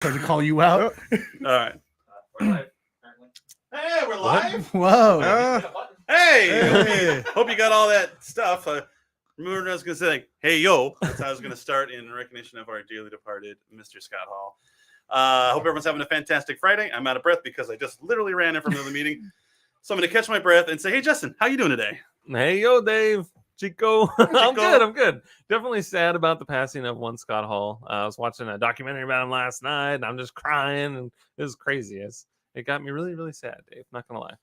Trying to call you out. All right. We're live, apparently. Hey, we're live. Whoa. Hey, hope you got all that stuff. Remember, I was gonna say, like, "Hey, yo." That's how I was gonna start in recognition of our dearly departed Mr. Scott Hall. Hope everyone's having a fantastic Friday. I'm out of breath because I just literally ran in from another meeting, so I'm gonna catch my breath and say, "Hey, Justin, how you doing today?" Hey, yo, Dave. Chico. I'm good. Definitely sad about the passing of one Scott Hall. I was watching a documentary about him last night, and I'm just crying, and it was crazy. It got me really, really sad, Dave. Not gonna lie.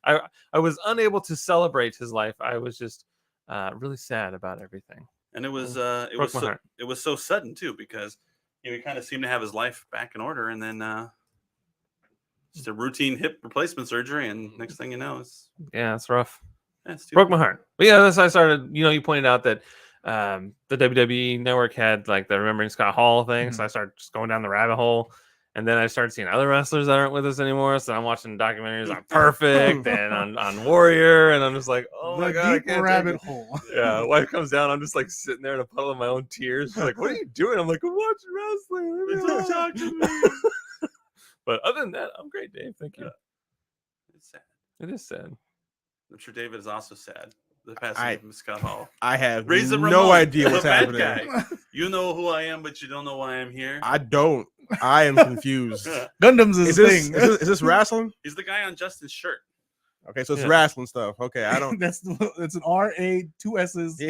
I was unable to celebrate his life. I was just really sad about everything. And it was so sudden too, because he kind of seemed to have his life back in order, and then just a routine hip replacement surgery, and next thing you know, it's rough. Broke my heart. But yeah, that's how I started. You pointed out that the WWE Network had like the Remembering Scott Hall thing. So I started just going down the rabbit hole. And then I started seeing other wrestlers that aren't with us anymore. So I'm watching documentaries on Perfect and on Warrior. And I'm just like, oh my God. Deep rabbit hole. Yeah. Wife comes down. I'm just like sitting there in a puddle of my own tears. She's like, what are you doing? I'm like, I'm watching wrestling. Don't talk to me. But other than that, I'm great, Dave. Thank you. It's sad. It is sad. I'm sure David is also sad. The passing of Scott Hall. I have no idea what's happening. Guy. You know who I am, but you don't know why I'm here. I don't. I am confused. Gundam's is thing. Is this wrestling? He's the guy on Justin's shirt. Okay, so it's wrestling stuff. Okay, I don't. It's an R-A, 2 S's,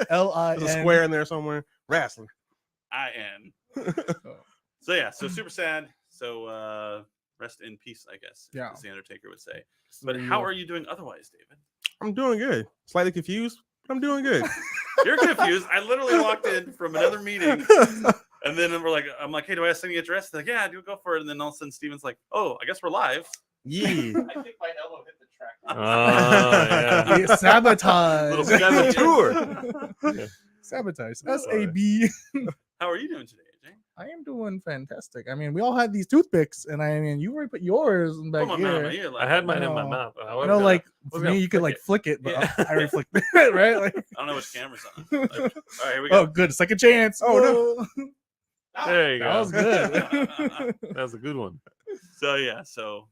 L-I-N. There's a square in there somewhere. Wrestling. I-N. So super sad. So rest in peace, I guess. Yeah. As the Undertaker would say. But how are you doing otherwise, David? I'm doing good. Slightly confused, but I'm doing good. You're confused. I literally walked in from another meeting, and then I'm like, hey, do I have something to address? They're like, yeah, do go for it. And then all of a sudden, Steven's like, oh, I guess we're live. Yeah. I think my elbow hit the track. Oh, yeah. Sabotage. Little saboteur. Yeah. Sabotage. S-A-B. How are you doing today, AJ? I am doing fantastic. I mean, we all had these toothpicks, and I mean, you already put yours back here. I had mine in my mouth. Like for me, you could like flick it, but I already flicked it, right? Like, I don't know which camera's on. All right, here we go. Oh, good. Second chance. Oh, no. There you go. That was good. That was a good one. So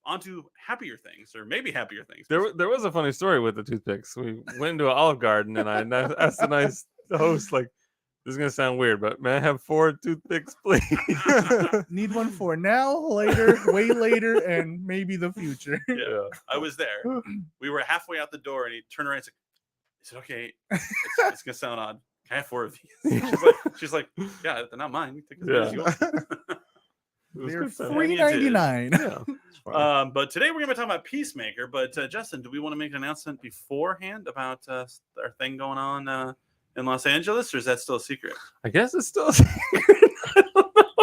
on to happier things, or maybe happier things. There was a funny story with the toothpicks. We went into an Olive Garden, and I asked the nice host, like, this is going to sound weird, but may I have 4 toothpicks, please? Need one for now, later, way later, and maybe the future. Yeah. I was there. We were halfway out the door, and he turned around and said, is it okay? It's going to sound odd. Can I have 4 of these? She's like, yeah, they're not mine. Take as many as you want. They're $3.99. Yeah. But today we're going to be talking about Peacemaker. But Justin, do we want to make an announcement beforehand about our thing going on in Los Angeles, or is that still a secret? I guess it's still a secret.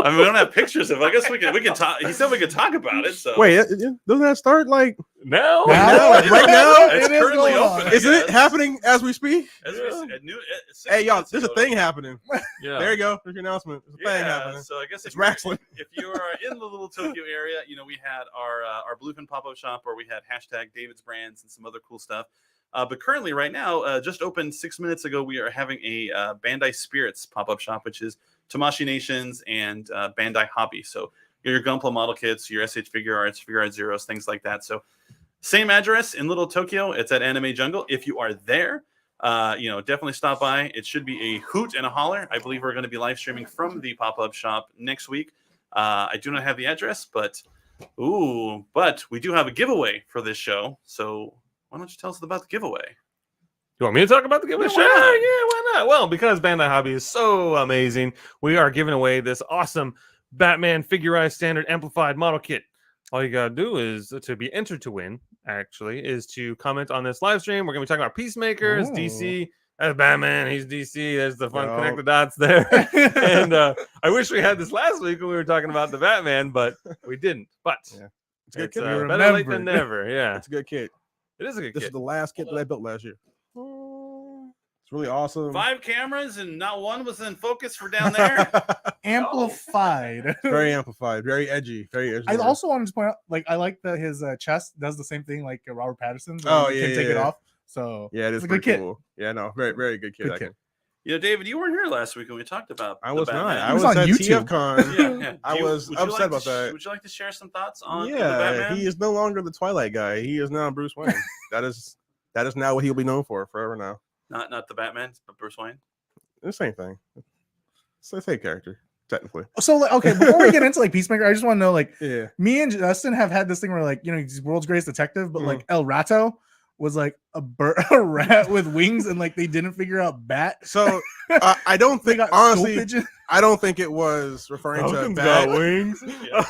I mean, we don't have pictures of it. I guess we can talk. He said we could talk about it. So wait, doesn't that start like now? Like right now? It's currently open. Isn't it happening as we speak? Hey, y'all, there's a thing happening. Yeah. There you go. There's your announcement. There's a thing happening. So I guess it's wrestling. If you are in the little Tokyo area, we had our Bluefin pop-up shop where we had hashtag David's Brands and some other cool stuff. But currently, right now, just opened 6 minutes ago, we are having a Bandai Spirits pop-up shop, which is Tamashii Nations and Bandai Hobby. So your Gunpla model kits, your SH Figure Arts, Figure Art Zeros, things like that. So same address in Little Tokyo. It's at Anime Jungle. If you are there, definitely stop by. It should be a hoot and a holler. I believe we're going to be live streaming from the pop-up shop next week. I do not have the address, but we do have a giveaway for this show. So why don't you tell us about the giveaway? You want me to talk about the giveaway? Yeah, Sure, why not? Well, because Bandai Hobby is so amazing, we are giving away this awesome Batman Figurized Standard Amplified Model Kit. All you got to do is to be entered to win, actually, is to comment on this live stream. We're going to be talking about Peacemaker, DC. That's Batman. He's DC. There's the fun connect the dots there. And I wish we had this last week when we were talking about the Batman, but we didn't. But it's a good kit. Better late than never. Yeah. It's a good kit. It is a good kit. This is the last kit that I built last year. It's really awesome. 5 cameras and not one was in focus for down there. Amplified. Very amplified. Very edgy. Very edgy. I also wanted to point out, like, I like that his chest does the same thing like Robert Pattinson's. Oh, you yeah, can take it off. So yeah, it is a good kit. Cool. Yeah, no, very, very good kit. Good kit. David, you weren't here last week when we talked about. I the was Batman. not. I He was was on at YouTube. TFCon. Yeah. I was Would you upset like about that. Would you like to share some thoughts on the Yeah, Batman? he is no longer the Twilight guy. He is now Bruce Wayne. that is now what he'll be known for forever now. Not the Batman, but Bruce Wayne. The same thing. It's the same character, technically. So like, okay, before we get into like Peacemaker, I just want to know, like, Yeah. me and Justin have had this thing where, like, he's world's greatest detective, but like El Rato was like a rat with wings, and like they didn't figure out bat. So I don't They think, got honestly, stool pigeon. I don't think it was referring to Falcons bat. got wings. Yeah.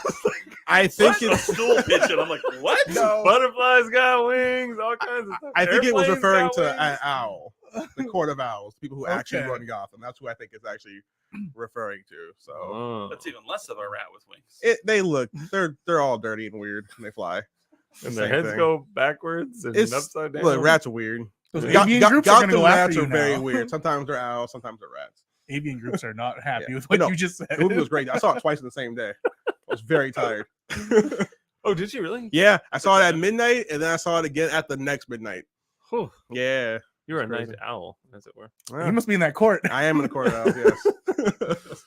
I think What? A it's. stool pigeon. I'm like, what? No. Butterflies got wings. All kinds of stuff. I think it was Airplanes referring got to wings. an owl, the Court of Owls, people who actually Okay. run Gotham. That's who I think it's actually referring to. So Oh. That's even less of a rat with wings. they're all dirty and weird when they fly. And their Same heads thing. go backwards and It's upside down. Look, rats are weird. Those Yeah. avian groups are Gotham gonna go after rats you are very now. weird. Sometimes they're owls, sometimes they're rats. Avian groups are not happy Yeah. with what No, you just said. The movie was great. I saw it twice in the same day. I was very tired. Oh, did you really? Yeah, I saw it at midnight, and then I saw it again at the next midnight. Whew. Yeah, You're a It's night crazy. owl, as it were. You must be in that court. I am in the Court of Owls. Yes.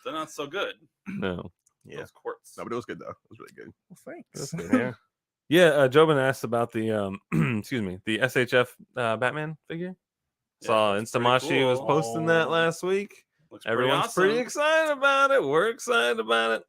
They're not so good. No. Yeah. Those quartz. No, but it was good though. It was really good. Well, thanks. Yeah. Yeah, Jobin asked about the excuse me, the SHF Batman figure. Yeah, Saw that's pretty Instamashi was cool. posting that last week. Looks pretty Everyone's awesome. pretty excited about it. We're excited about it.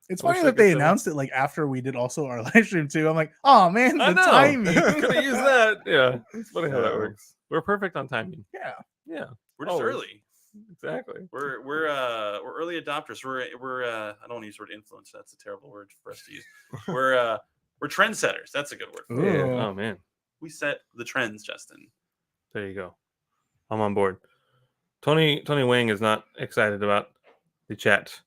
It's I wish funny I that could they say- announced it like after we did also our live stream too. I'm like, oh man, I the know. timing. Could have used that. Yeah. It's funny how that Yeah. works. We're perfect on timing. Yeah. Yeah. We're just Always. early. Exactly. We're early adopters. We're I don't want to use the word influence. That's a terrible word for us to use. We're trendsetters. That's a good word. For it. Ooh. Oh man. We set the trends, Justin. There you go. I'm on board. Tony Wang is not excited about the chat.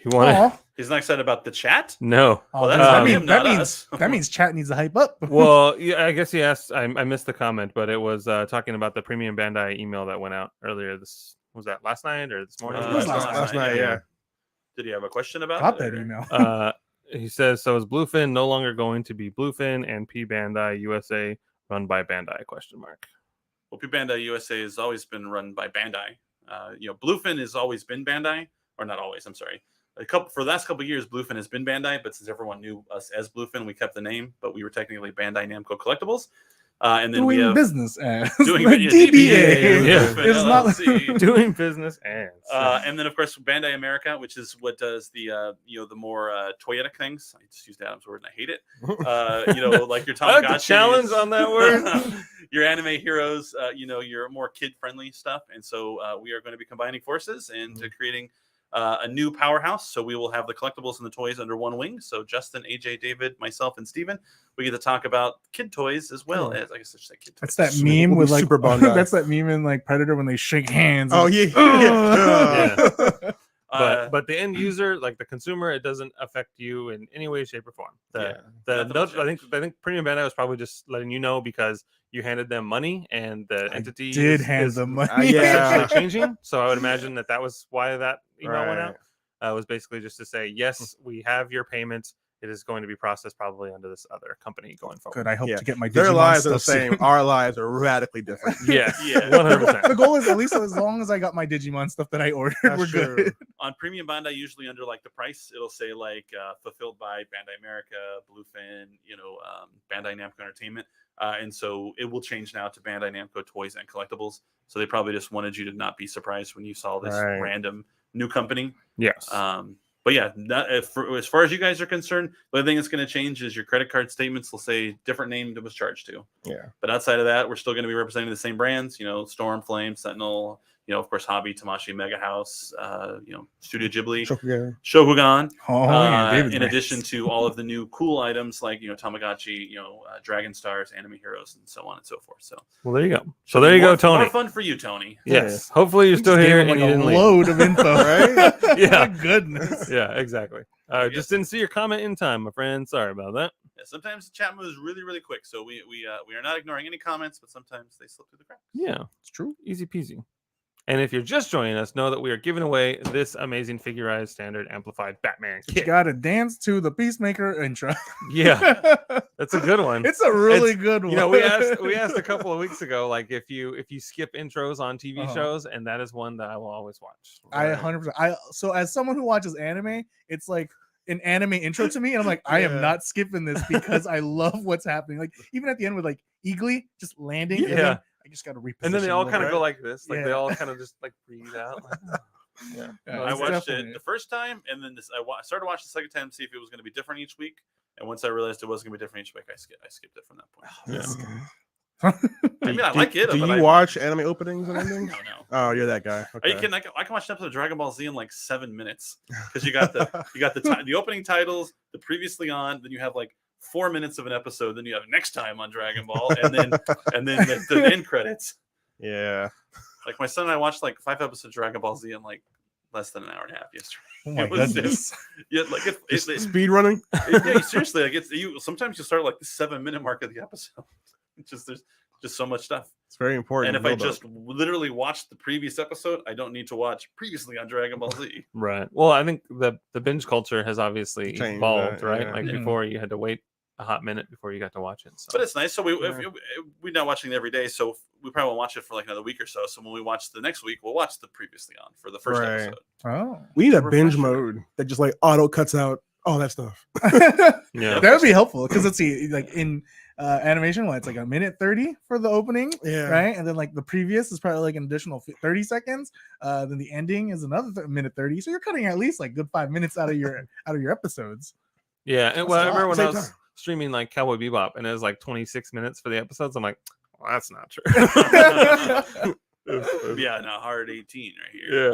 He wanted Aw. He's not excited about the chat. no. Oh, Well, that, that's that on means him, that not means us. that means chat needs to hype up. Well, yeah, I guess he asked. I missed the comment, but it was talking about the premium Bandai email that went out earlier. This was that last night or this morning? It was last night, yeah. Did you have a question about Got it? that or- email. He says, so is Bluefin no longer going to be Bluefin and P Bandai USA run by Bandai? Question mark. Well, P Bandai USA has always been run by Bandai. Bluefin has always been Bandai, or not always. I'm sorry. For the last couple of years, Bluefin has been Bandai, but since everyone knew us as Bluefin, we kept the name, but we were technically Bandai Namco Collectibles. And then we Doing have business as doing the DBA. Yeah. Bluefin It's not- LLC. Doing business and And then of course Bandai America, which is what does the the more toyetic things. I just used Adam's word and I hate it. Like your Tamagotchi. I like the challenge on that word. Your anime heroes, your more kid-friendly stuff. And so we are going to be combining forces and creating a new powerhouse. So we will have the collectibles and the toys under one wing. So Justin, AJ, David, myself, and Steven, we get to talk about kid toys as well as, I guess I should say kid toys. That's that We'll meme be with like super Bandai. that's that meme in like Predator when they shake hands. Oh and- yeah. but the end user, like the consumer, it doesn't affect you in any way, shape, or form. Not that much I think Premium Bandai was probably just letting you know because you handed them money and the entity did is- hand is them money. Yeah. essentially changing. So I would imagine that was why that email went out. Right. Was basically just to say, yes, we have your payment. It is going to be processed probably under this other company going forward. Good. I hope Yeah. to get my Their Digimon lives are the stuff same. soon. Our lives are radically different. Yes, Yeah. 100%. The goal is at least as long as I got my Digimon stuff that I ordered, That's we're true. good. On Premium Bandai, usually under like the price, it'll say like fulfilled by Bandai America, Bluefin, Bandai Namco Entertainment. And so it will change now to Bandai Namco Toys and Collectibles. So they probably just wanted you to not be surprised when you saw this Right. random new company. Yes. But yeah, as far as you guys are concerned, the only thing that's going to change is your credit card statements will say different name that was charged to. Yeah. But outside of that, we're still going to be representing the same brands, Storm, Flame, Sentinel, of course, Hobby, Tamashi, Mega House, Studio Ghibli, Shokugan. Oh, yeah, David's In nice. addition to all of the new cool items like Tamagotchi, Dragon Stars, Anime Heroes, and so on and so forth. So Well, there you go. So there you go, Tony. More fun for you, Tony. Yes. Hopefully you're You still just gave here him, and like, you a didn't leave. load of info, right? Yeah. My goodness. Yeah, exactly. Just didn't see your comment in time, my friend. Sorry about that. Yeah, sometimes the chat moves really, really quick. So we are not ignoring any comments, but sometimes they slip through the cracks. Yeah, It's true. easy peasy. And if you're just joining us, know that we are giving away this amazing figurized standard amplified Batman You kit. gotta dance to the Peacemaker intro. Yeah, that's a good one. It's a really good one. You know, we asked a couple of weeks ago, like if you skip intros on TV Uh-huh. shows, and that is one that I will always watch. I 100%. So as someone who watches anime, it's like an anime intro to me, and I'm like, I am Yeah. not skipping this because I love what's happening. Like even at the end with like Eagly just landing, and Yeah. then I just gotta reposition. And then they all kind of go like like this, like they Yeah. all kind of just like breathe out. Like, oh. Yeah. Yeah, No, I it's watched definitely- it the first time, and then started watching the second time to see if it was going to be different each week. And once I realized it wasn't going to be different each week, I skipped it from that point. I mean, I like it. Do but you I, watch anime openings and anything? No. Oh, you're that guy. Are you Okay. kidding? I can watch an episode of Dragon Ball Z in like 7 minutes because you got the opening titles, the previously on, then you have like 4 minutes of an episode, then you have next time on Dragon Ball, and then the end credits. Yeah. Like my son and I watched like 5 episodes of Dragon Ball Z in like less than an hour and a half yesterday. Oh my It was goodness. Yeah, like Speed running. yeah, seriously, like sometimes you start like the 7-minute mark of the episode. There's just so much stuff. It's very important. And if I build up. just literally watched the previous episode, I don't need to watch previously on Dragon Ball Z. Right. Well, I think the binge culture has obviously Changed, evolved, right? yeah. Like Mhm. before, you had to wait a hot minute before you got to watch it. So. But it's nice. So we're Yeah. not watching it every day, so we probably won't watch it for like another week or so. So when we watch the next week, we'll watch the previously on for the first Right. episode. Oh. we need a It's a binge refresher. mode that just like auto cuts out all that stuff. Yeah. That would be helpful because let's see, like in animation, it's like a minute 30 for the opening, Yeah. right? And then like the previous is probably like an additional 30 seconds. Then the ending is another minute 30. So you're cutting at least like good 5 minutes out of your episodes. Yeah. And well, I a lot. remember when I Same was time. streaming like Cowboy Bebop, and it was like 26 minutes for the episodes. I'm like, well, that's not true. Yeah, no, hard 18 right here.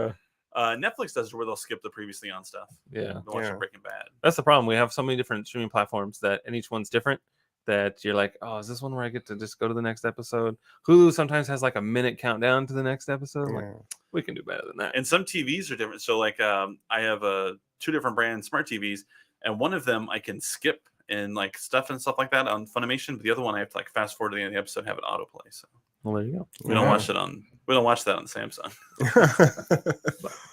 Yeah. Netflix does where they'll skip the previously on stuff. Yeah. They'll watch Yeah. Breaking Bad. That's the problem. We have so many different streaming platforms and each one's different. That you're like, oh, is this one where I get to just go to the next episode? Hulu sometimes has like a minute countdown to the next episode. I'm like, Yeah. we can do better than that. And some TVs are different. So like I have 2 different brand smart TVs, and one of them I can skip and like stuff like that on Funimation, but the other one I have to like fast forward to the end of the episode and have it autoplay. So Well, there you go. we don't Yeah. watch that on Samsung.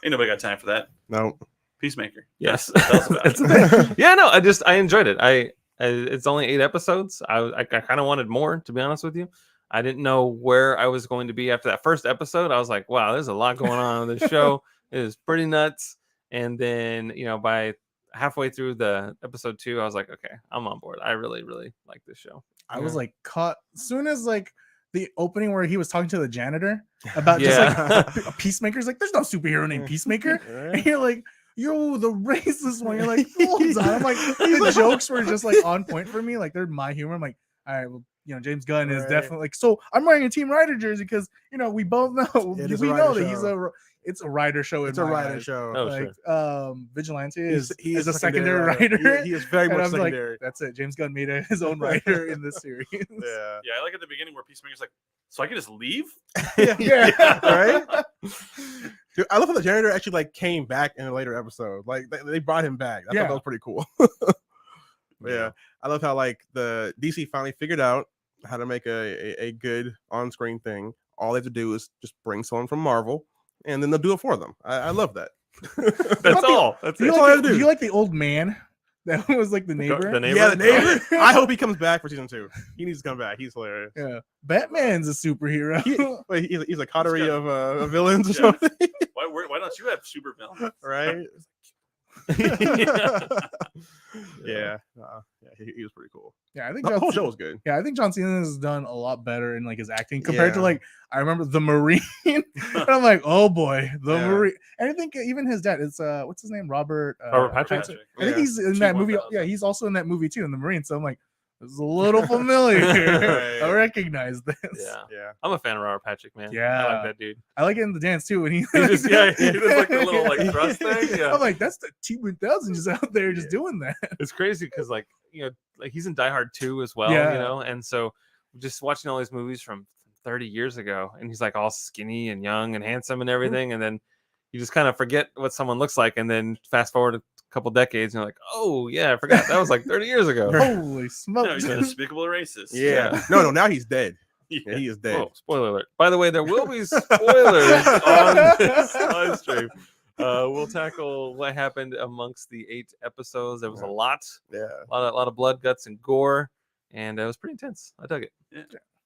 Ain't nobody got time for that. No. Peacemaker. Yes. Tell us about It's it. a thing. Yeah, no, I enjoyed it. It's only 8 episodes. I kind of wanted more, to be honest with you. I didn't know where I was going to be after that first episode. I was like, wow, there's a lot going on in this show. It is pretty nuts. And then, by halfway through the episode 2, I was like, okay, I'm on board. I really, really like this show. I was like caught as soon as like the opening where he was talking to the janitor about just Yeah. like a Peacemaker's like, there's no superhero named Peacemaker. And Right? you're like, yo, the racist one. You're like, hold on. I'm like, the jokes were just like on point for me. Like they're my humor. I'm like, all right, well, James Gunn is Right. definitely like, so I'm wearing a Team Rider jersey because we both know It is a we Rider know that show. it's a Rider show. It's in a my rider eyes. show. Oh, Like Vigilante He is a secondary writer. He is very And much I'm like, secondary. that's it. James Gunn made his own writer in this series. Yeah. Yeah, I like at the beginning where Peacemaker's like, so I can just leave? Yeah. Right? Dude, I love how the janitor actually like came back in a later episode. Like they brought him back. I thought Yeah. that was pretty cool. But yeah, I love how like the DC finally figured out how to make a good on-screen thing. All they have to do is just bring someone from Marvel, and then they'll do it for them. I love that. That's all. That's Do you, it. all I like, do. do you like the old man that was like the neighbor? The neighbor? Yeah, the neighbor. I hope he comes back for season 2. He needs to come back. He's hilarious. Yeah. Batman's a superhero. Wait, he's a coterie He's of villains or Yeah. something, Why don't you have super villains? right? Yeah. Yeah, he was pretty cool. Yeah, I think The John whole Cena- show was good. Yeah, I think John Cena has done a lot better in like his acting compared to Yeah. like I remember the Marine. And I'm like, oh boy, the Yeah. Marine. And I think even his dad is what's his name? Robert Patrick? I think Yeah. he's in G that movie. 1000. Yeah, he's also in that movie too in the Marine. So I'm like, this is a little familiar. Right. I recognize this. Yeah. Yeah. I'm a fan of Robert Patrick, man. I Yeah. like that dude. I like it in the dance too when he He does like the little like thrust thing. Yeah. I'm like, that's the T-1000 just out there just Yeah. doing that. It's crazy because like he's in Die Hard 2 as well, Yeah. and so just watching all these movies from 30 years ago, and he's like all skinny and young and handsome and everything, and then you just kind of forget what someone looks like, and then fast forward a couple decades, and you're like, oh yeah, I forgot that was like 30 years ago. Holy No, smokes. he's a despicable racist. Yeah. No, now he's dead. Yeah, he is dead. Oh, spoiler alert. By the way, there will be spoilers on this live stream. We'll tackle what happened amongst the 8 episodes. There was a lot of blood, guts, and gore, and it was pretty intense. I dug it. Yeah.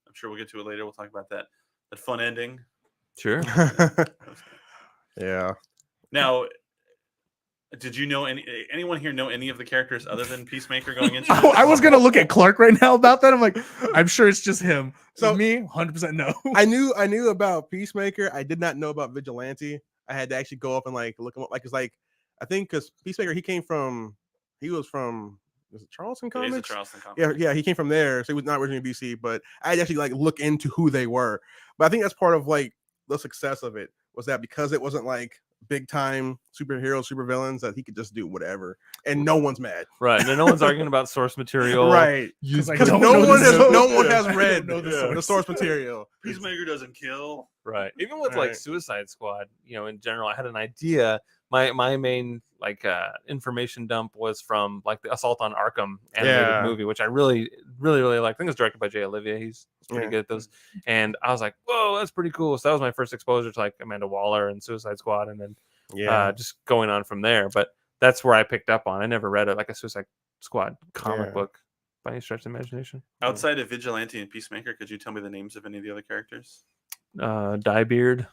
I'm sure we'll get to it later. We'll talk about that fun ending. Sure. Yeah. Now, did you know anyone here know any of the characters other than Peacemaker going into I was gonna look at Clark right now about that. I'm like, I'm sure it's just him. So- So me, 100% no. I knew about Peacemaker. I did not know about Vigilante. I had to actually go up and like look him up. Like, it's like, I think because Peacemaker, he was from is it Charleston Yeah, he's Comics? a Charleston comic. Yeah, he came from there, so he was not originally DC. But I had to actually like look into who they were. But I think that's part of like the success of it was that because it wasn't like big time superheroes, supervillains, that he could just do whatever, and no one's mad. Right. And no one's arguing about source material. Right. Because Because no one has read know the source material. Peacemaker doesn't kill. Right. Even with like Right. Suicide Squad, in general, I had an idea. My main like information dump was from like the Assault on Arkham animated Yeah. movie, which I really liked. I think it was directed by Jay Olivia. He's pretty Yeah. good at those. And I was like, whoa, that's pretty cool. So that was my first exposure to like Amanda Waller and Suicide Squad, and then just going on from there. But that's where I picked up on. I never read it like a Suicide Squad comic Yeah. book by any stretch of the imagination. Outside of Vigilante and Peacemaker, could you tell me the names of any of the other characters? Diebeard,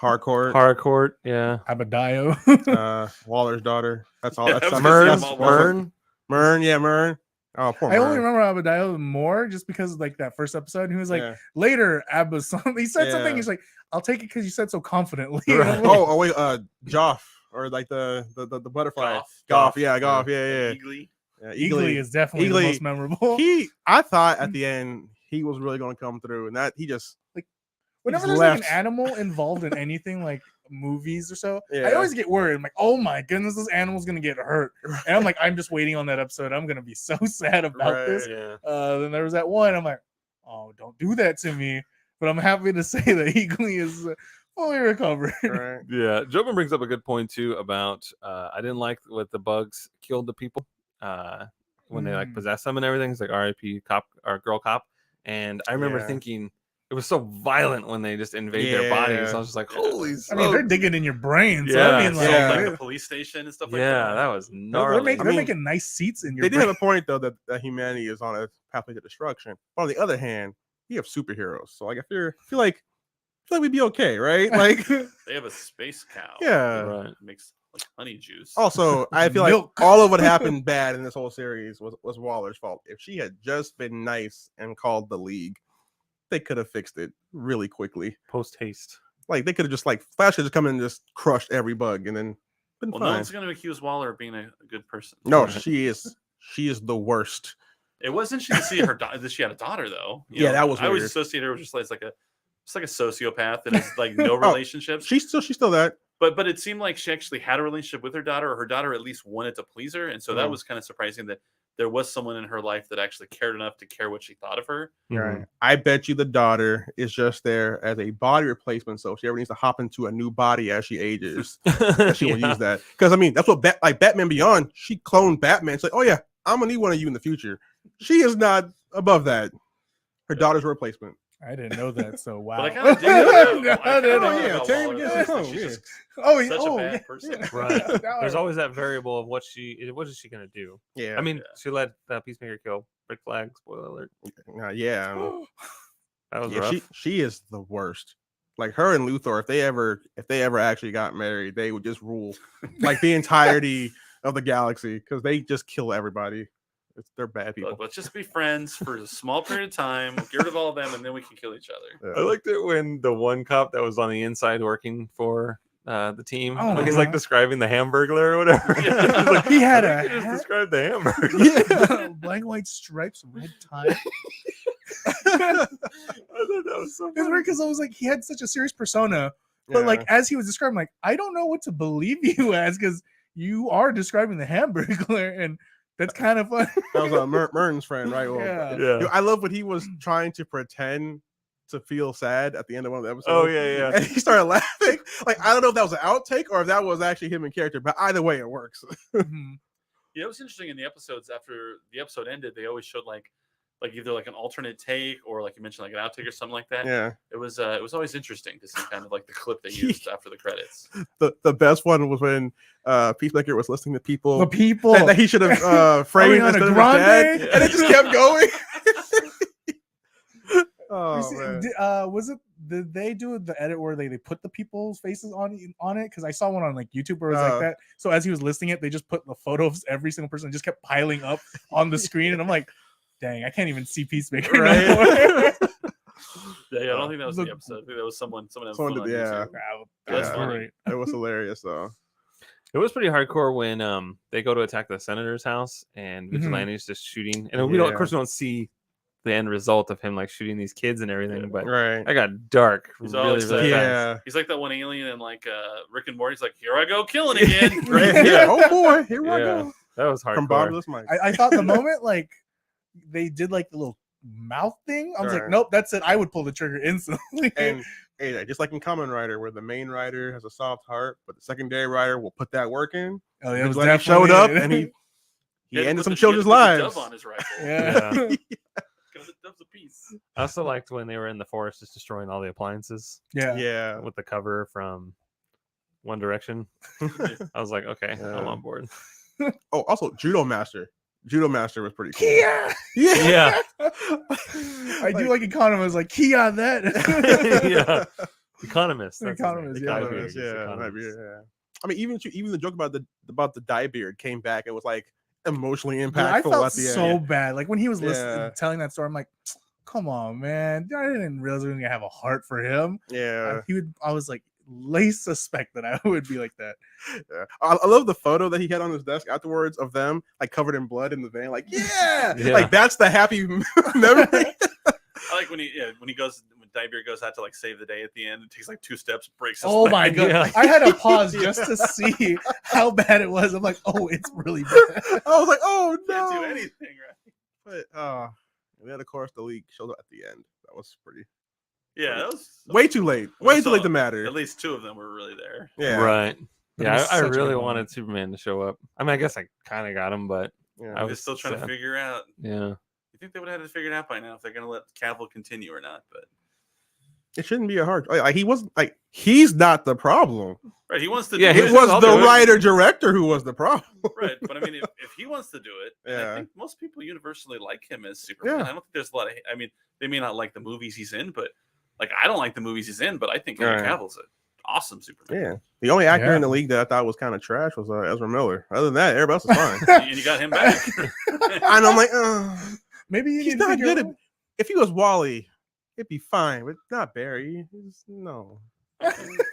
Hardcore. Harcourt, yeah. Abadayo. Waller's daughter. That's all. Yeah, That's I was Mern, gonna say about Waller. Mern. Mern. Yeah, Mern. Oh, poor I only Mern. remember Abadayo more just because of like that first episode. He was like, Yeah. later, Abba something. He said something. Yeah. He's like, I'll take it because you said so confidently. Right. And I'm like, Oh wait, Joff, or like the butterfly. Goff. Goff. Yeah, Goff. Yeah. Eagly. Yeah, Eagly is definitely the Eagly. most memorable. I thought at the end he was really going to come through, and that he just Whenever just there's like an left. animal involved in anything like movies or so, I Yeah. always get worried. I'm like, oh my goodness, this animal's gonna get hurt. And I'm like, I'm just waiting on that episode. I'm gonna be so sad about Right. this. Yeah. Then there was that one. I'm like, oh, don't do that to me. But I'm happy to say that Eagly is fully recovered. right. Yeah, Jobin brings up a good point too about I didn't like what the bugs killed the people when they like Mm. possess them and everything. It's like R.I.P. cop or girl cop, and I remember Yeah. thinking it was so violent when they just invade their bodies. Yeah. I was just like, Yeah. holy! I mean, they're smokes. digging in your brain. So Yeah, I mean, So, like, Yeah. like the police station and stuff like Yeah, that. that was they're, gnarly. making, I they're mean, making nice seats in your They did brain. have a point though that humanity is on a pathway to destruction. But on the other hand, you have superheroes, so like I feel like we'd be okay, right? Like They have a space cow. Yeah. Right. It makes like honey juice. also I feel like Milk. all of what happened bad in this whole series was Waller's fault. If she had just been nice and called the League, they could have fixed it really quickly. Post haste. Like they could have just like Flash could just come in and just crushed every bug and then been Well, no fine. one's going to accuse Waller of being a good person. No, Right. she is the worst. It wasn't she to see her that she had a daughter though. You Yeah, know, that was I always weird. associate her with just like a sociopath that has like no Oh, relationships. She's still that. But it seemed like she actually had a relationship with her daughter, or her daughter at least wanted to please her, and so that Mm. was kind of surprising that there was someone in her life that actually cared enough to care what she thought of her. Mhm. I bet you the daughter is just there as a body replacement, so if she ever needs to hop into a new body as she ages, she will Yeah. use that. Because I mean, that's what like Batman Beyond. She cloned Batman. It's like, oh yeah, I'm gonna need one of you in the future. She is not above that. Her daughter's a replacement. I didn't know that. So wow. But I kind of dig it. No, I kinda no, dig no, it yeah, about Terry Waller, McGinnis because is she's home, just oh, such a oh, bad yeah, person. yeah. Right. Now There's I- always that variable of what is she gonna do? Yeah. I mean, Yeah. she let Peacemaker kill Rick Flag. Spoiler alert. Yeah. I mean, That was yeah, rough. she is the worst. Like her and Luthor, if they ever actually got married, they would just rule like the entirety of the galaxy because they just kill everybody. They're bad people. Look, let's just be friends for a small period of time. Get rid of all of them, and then we can kill each other. I liked it when the one cop that was on the inside working for the team, Oh, when he's like uh-huh. describing the Hamburglar or whatever. Yeah. He's like, He had "I a think you just hat." described the Hamburglar. Yeah, black and white stripes, red tie. I thought that was so It's funny. weird because I was like, he had such a serious persona, but like as he was describing, like I don't know what to believe you as because you are describing the Hamburglar, and that's kind of fun. that was Mern's friend, right? Well, Yeah. Yeah. I love when he was trying to pretend to feel sad at the end of one of the episodes. Oh yeah, yeah. And he started laughing. Like I don't know if that was an outtake or if that was actually him in character, but either way, it works. Mhm. Yeah, it was interesting in the episodes after the episode ended. They always showed like like either like an alternate take or like you mentioned like an outtake or something like that. Yeah. It was always interesting to see kind of like the clip they used after the credits. The best one was when Peacemaker was listening to people The people that he should have framed Ariana instead of his Grande? dad, and it just kept going. You Oh see- man. did they do the edit where they put the people's faces on it? Because I saw one on like YouTube where it was like that. So as he was listing it, they just put the photos of every single person and just kept piling up on the screen, and I'm like, dang, I can't even see Peacemaker Right. no more. Yeah, I don't think that was the Look- episode. I think that was someone else. Someone did, yeah. That's Yeah. funny. Great. It was hilarious though. It was pretty hardcore when they go to attack the senator's house and Mhm. Vigilante's just shooting. And we don't, of Yeah. course, we don't see the end result of him like shooting these kids and everything. But Right. I got dark He's really, always really fast. Yeah. He's like that one alien in like Rick and Morty. He's like, here I go killing again. Right. Yeah. Oh boy, here we Yeah. go. That was From Bob to hardcore. this mic. I thought the moment like they did like the little mouth thing, I was like, Right. nope, that's it. I would pull the trigger instantly. And hey, just like in Kamen Rider, where the main writer has a soft heart, but the secondary writer will put that work in. oh, yeah, it was Vigilante showed up definitely- and he He had to ended put some the- he had to children's put the lives. dove on his rifle. yeah. Because the dove's a piece. I also liked when they were in the forest just destroying all the appliances yeah. Yeah. with the cover from One Direction. I was like, okay, Yeah. I'm on board. Oh, also Judo Master. Judo Master was pretty cool. Kia! Yeah. I do like Economist, was like, key on that. Yeah. Economist. that's his name. Economist, yeah. Economist, Economist. yeah, might be, yeah. I mean, even the joke about the dye beard came back and was like emotionally Dude, I impactful felt at the so end. bad. Like when he was listening, Yeah. telling that story, I'm like, come on, man. I didn't realize we were gonna have a heart for him. Yeah, I was like, least suspect that I would be like that. yeah. I love the photo that he had on his desk afterwards of them like covered in blood in the van. Like, yeah, Yeah. like that's the happy memory. I like when Diebeard goes out to like save the day at the end. It takes like 2 steps, breaks his Oh leg. my god. Yeah. I had to pause just to see how bad it was. I'm like, oh, it's really bad. I was like, oh Can't do no. anything, right? But and then of course the leak showed up at the end. That was pretty Yeah, that was way too late. Well, Way too late so to matter. At least 2 of them were really there. Yeah, Right. But it Yeah, was I such a really good wanted moment. Superman to show up. I mean, I guess I kind of got him, but Yeah. I They're was still trying to sad. figure out. Yeah. You think they would have had to figure it out by now if they're going to let Cavill continue or not? But It shouldn't be a hard. Like he wasn't like he's not the problem. right, he wants to. Yeah, do It He's was all the doing it. writer director who was the problem. right. But I mean, if he wants to do it, and Yeah. I think most people universally like him as Superman. Yeah. I don't think there's a lot of. I mean, they may not like the movies he's in, but like I don't like the movies he's in, but I think Henry Right. Cavill's an awesome Superman. Yeah, the only actor Yeah. in the league that I thought was kind of trash was Ezra Miller. Other than that, everybody else is fine. And you got him back. and I'm like, Maybe you he's need to not figure good. out- If he was Wally, it'd be fine, but not Barry. No,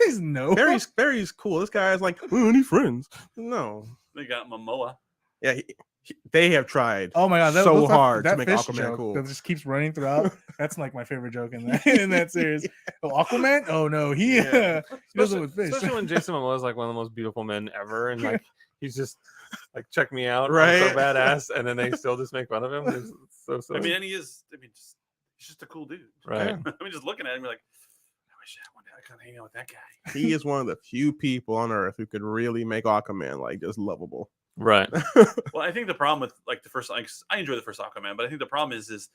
He's no. Barry's cool. This guy's like, we need friends. No, They got Momoa. yeah, they have tried. Oh my god, that, so what's that- hard to that make fish Aquaman joke cool. that just keeps running throughout. That's like my favorite joke in that in that series. Oh, Aquaman? Oh no, he Yeah. he does it with fish. Especially when Jason Momoa is like one of the most beautiful men ever, and like he's just like, check me out, I'm Right. so badass, and then they still just make fun of him. It's so silly. I mean, and he is. I mean, he's just a cool dude. Right. I mean, just looking at him, you're like, I wish one day I could hang out with that guy. He is one of the few people on Earth who could really make Aquaman like just lovable. Right. Well, I think the problem with like the first, like I enjoy the first Aquaman, but I think the problem is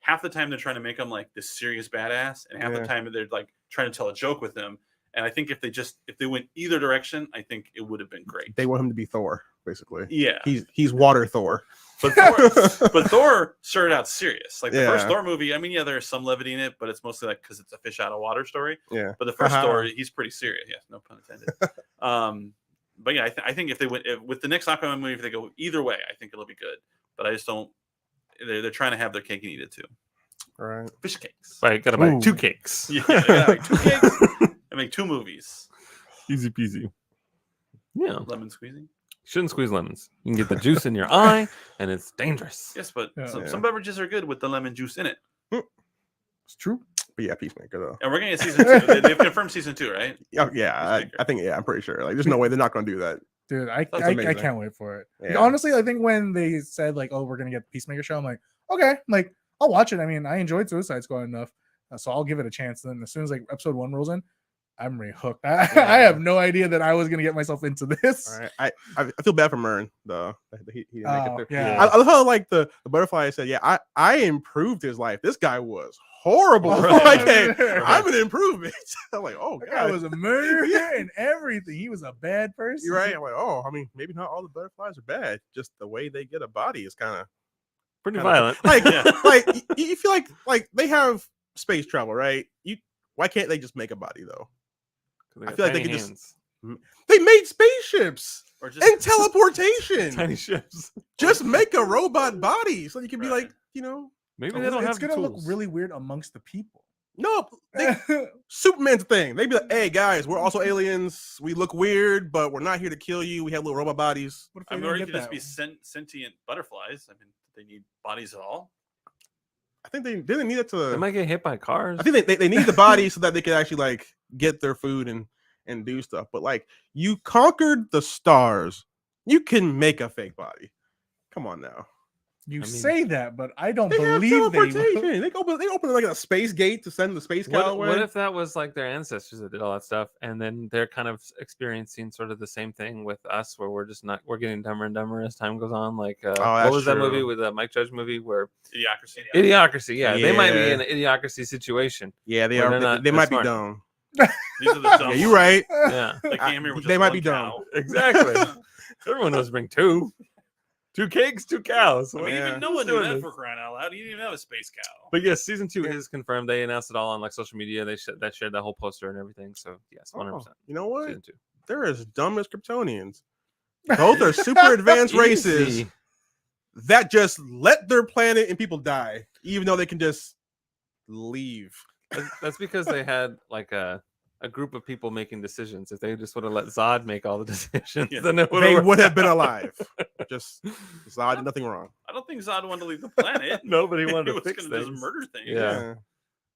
half the time they're trying to make him like this serious badass, and half Yeah. the time they're like trying to tell a joke with him. And I think if they went either direction, I think it would have been great. They want him to be Thor, basically. Yeah, He's water Thor. but Thor started out serious. Like the first Yeah. Thor movie, I mean, yeah, there's some levity in it, but it's mostly like because it's a fish out of water story. Yeah. But the first Uh-huh. Thor, he's pretty serious. Yes, no pun intended. But yeah, I think if they went with the next Aquaman movie, if they go either way, I think it'll be good. But I just don't. They're trying to have their cake and eat it too. Right. Fish cakes. Right. Gotta buy Ooh. 2 cakes. Yeah, they gotta make 2 cakes and make 2 movies. Easy peasy. Yeah. Lemon squeezing. Shouldn't squeeze lemons. You can get the juice in your eye, and it's dangerous. Yes, but Yeah. some beverages are good with the lemon juice in it. It's true. But yeah, Peacemaker though. And we're gonna get season 2. They've confirmed season 2, right? Yeah, I Peacemaker. think I'm pretty sure. Like, there's no way they're not going to do that. Dude, I amazing. can't wait for it. Like, Yeah. honestly, I think when they said like, "Oh, we're gonna get the Peacemaker show," I'm like, okay, like I'll watch it. I mean, I enjoyed Suicide Squad enough, so I'll give it a chance. Then as soon as like episode 1 rolls in, I'm really hooked. I have no idea that I was gonna get myself into this. All right. I feel bad for Mern though. He didn't make it through. Yeah. I love how like the butterfly said, yeah, I improved his life. This guy was horrible. Right. Like, hey, I'm an improvement. I'm like, oh That god, guy was a murderer and everything. He was a bad person. you're right. I'm like, oh, I mean, maybe not all the butterflies are bad. Just the way they get a body is kind of Pretty violent. like Yeah. like you feel like they have space travel, right? Why can't they just make a body though? They I got feel like they tiny could just- hands. They made spaceships Or just and teleportation. Tiny ships. Just make a robot body so you can be Right. like, you know, Maybe they don't It's have the gonna look tools. really weird amongst the people. no, Superman's thing. They'd be like, hey guys, we're also aliens. We look weird, but we're not here to kill you. We have little robot bodies. What if I they mean, or didn't you get could just that? be sentient butterflies. I mean, do they need bodies at all? I think they didn't need it They to. might get hit by cars. I think they need the body so that they can actually like get their food and do stuff. But like, you conquered the stars. You can make a fake body. Come on now. You I mean, say that, but I don't They have believe they will. teleportation. They open like a space gate to send the space cow What away. if that was like their ancestors that did all that stuff, and then they're kind of experiencing sort of the same thing with us, where we're getting dumber and dumber as time goes on. Like, what that's was that movie true. with Mike Judge movie where Idiocracy. Idiocracy? Yeah, they might be Yeah. in an idiocracy situation. Yeah, they Well, are. they're They, not they that might smart. be dumb. These are the dumb Yeah, ones. you're right. Yeah, They came here with They just might one be dumb. cow. exactly. Everyone knows bring two cakes, 2 cows. I What- mean, Yeah. even no one Who's knew doing that this? for crying out loud. You didn't even have a space cow. But yes, season 2 is confirmed. They announced it all on like social media. They shared that whole poster and everything. So yes, 100%. Oh, you know what? Season 2. They're as dumb as Kryptonians. Both are super advanced races Easy. that just let their planet and people die, even though they can just leave. That's because they had like a group of people making decisions. If they just would have let Zod make all the decisions, Yeah. then it They would would have been alive. Just Zod did nothing wrong. I don't think Zod wanted to leave the planet. Nobody wanted he to was fix gonna things. just murder things. Yeah.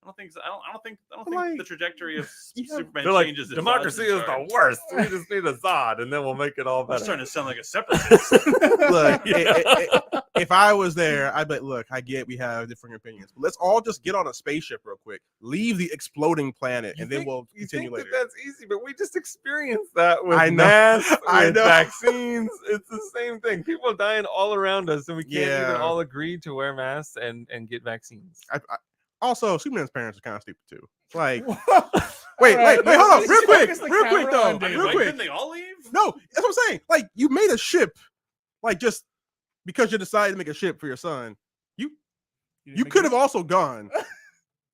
I don't think Like, the trajectory of you have- Superman They're like, changes. if Zod's democracy in is charge." the worst. We just need a Zod, and then we'll make it all I'm better. starting to sound like a separatist. Look, Yeah. if I was there, I'd be like, look, I get we have different opinions, but let's all just get on a spaceship real quick, leave the exploding planet, and then we'll continue later. That's easy, but we just experienced that with I know. masks, I with know. vaccines. It's the same thing. People are dying all around us, and we can't even Yeah. all agree to wear masks and get vaccines. Also, Superman's parents are kind of stupid too. Like, Wait, wait, hold on, real quick, Focus the real quick camera though, on I mean, David. real why quick. couldn't they all leave? No, that's what I'm saying. Like, you made a ship, like just because you decided to make a ship for your son. You could have also gone.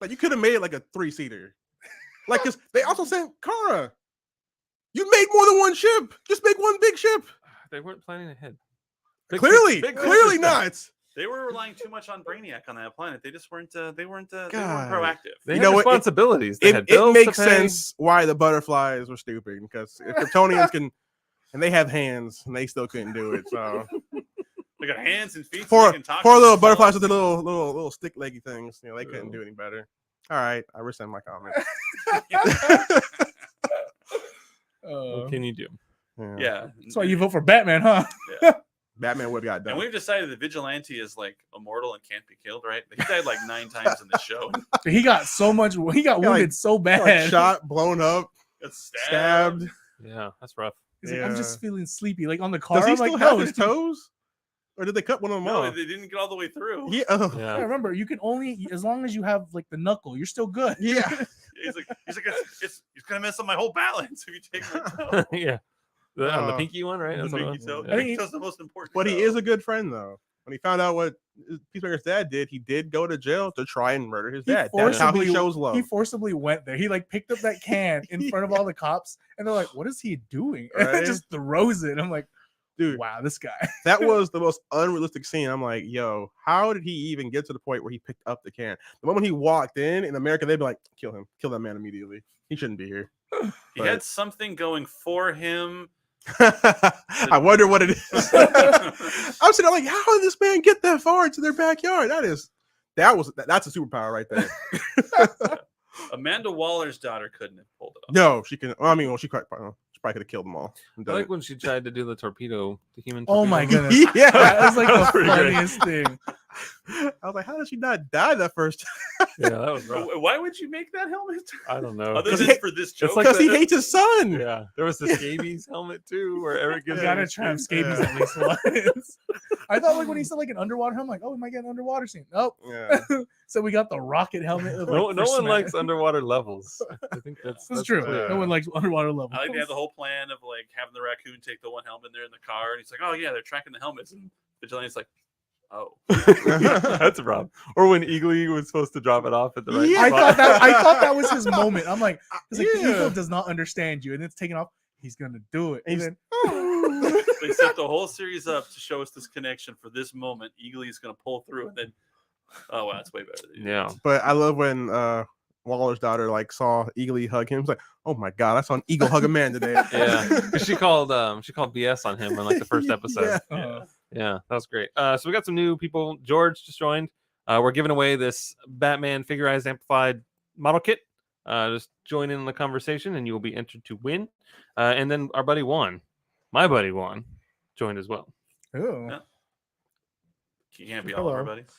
Like, you could have made like a 3-seater. Like, cause they also sent Kara. You made more than one ship. Just make one big ship. They weren't planning ahead. Clearly big clearly picture not. They were relying too much on Brainiac on that planet. They just weren't. They weren't God. proactive. They You had know what? responsibilities. They had It bills makes to pay. sense why the butterflies were stupid, because if Kryptonians can, and they have hands, and they still couldn't do it. So They got hands and feet. poor so they can talk poor to little themselves. butterflies with the little stick leggy things. You know, they couldn't do any better. All right, I rescind my comment. What can you do? Yeah. That's why you vote for Batman, huh? Batman would have got And done. we've decided that Vigilante is like immortal and can't be killed, right? He died like 9 times in the show. He got so much. He got Yeah, like- wounded so Like, bad. shot, blown up, Got stabbed. Yeah, that's rough. He's like, I'm Yeah. just feeling sleepy. Like on the car. Does he I'm still like, have no, his it's too- toes, or did they cut one of them No, off? they didn't get all the way through. Yeah. Yeah, Yeah. remember, you can only as long as you have like the knuckle, you're still good. Yeah. He's like, it's gonna mess up my whole balance if you take my toe. Yeah. On the Uh, pinky one, right? The That's what it pinky was? toe. Yeah. I think Pinky toe's the most important. But he toe. is a good friend, though. When he found out what Peacemaker's dad did, he did go to jail to try and murder his He dad. That's how he forcibly- shows love. He forcibly went there. He like picked up that can in front of all the cops, and they're like, "What is he doing?" And Right? just throws it. I'm like, Dude, "Wow, this guy." that was the most unrealistic scene. I'm like, yo, how did he even get to the point where he picked up the can? The moment he walked in America, they'd be like, kill him, kill that man immediately. He shouldn't be here. He had something going for him. I wonder what it is. I'm sitting there like, how did this man get that far into their backyard? That's a superpower right there. Amanda Waller's daughter couldn't have pulled it off. No, she can. Well, I mean, she probably could have killed them all. and I done like it. when she tried to do the torpedo, the human Oh torpedo. my goodness, Yeah. that was like That was the pretty great. funniest thing. I was like, how did she not die that first time? Yeah, that was rough. Why would you make that helmet? I don't know. Other 'Cause than he- for this joke. like Because he the- hates his son. Yeah, there was the scabies helmet too, where Eric You gives gotta him try and scabies. scabies at least once. I thought like when he said like an underwater helmet, I'm like, oh, we might get an underwater scene. Nope. Yeah. So we got the rocket helmet. Of, No, like, no for one Smash. likes underwater levels. I think that's true. clear. No one likes underwater levels. I like they had the whole plan of like having the raccoon take the one helmet there in the car, and he's like, "Oh yeah, they're tracking the helmets." And Vigilante's like, "Oh, That's a problem. Or when Eagly was supposed to drop it off at the right I spot. thought that was his moment. I'm like, it's like the Yeah. eagle does not understand you, and it's taken off. He's gonna do it. And He's- then, they set the whole series up to show us this connection for this moment. Eagly is going to pull through, and then, oh wow, it's way better. Than Yeah. But I love when Waller's daughter like saw Eagly hug him. It's like, oh my god, I saw an eagle hug a man today. Yeah. She called BS on him in like the first episode. Yeah. Yeah, that was great. So we got some new people. George just joined. We're giving away this Batman figurized amplified model kit. Just join in the conversation and you will be entered to win. And then our buddy Juan, my buddy Juan, joined as well. ooh. Yeah. You can't be all of our Hello. buddies.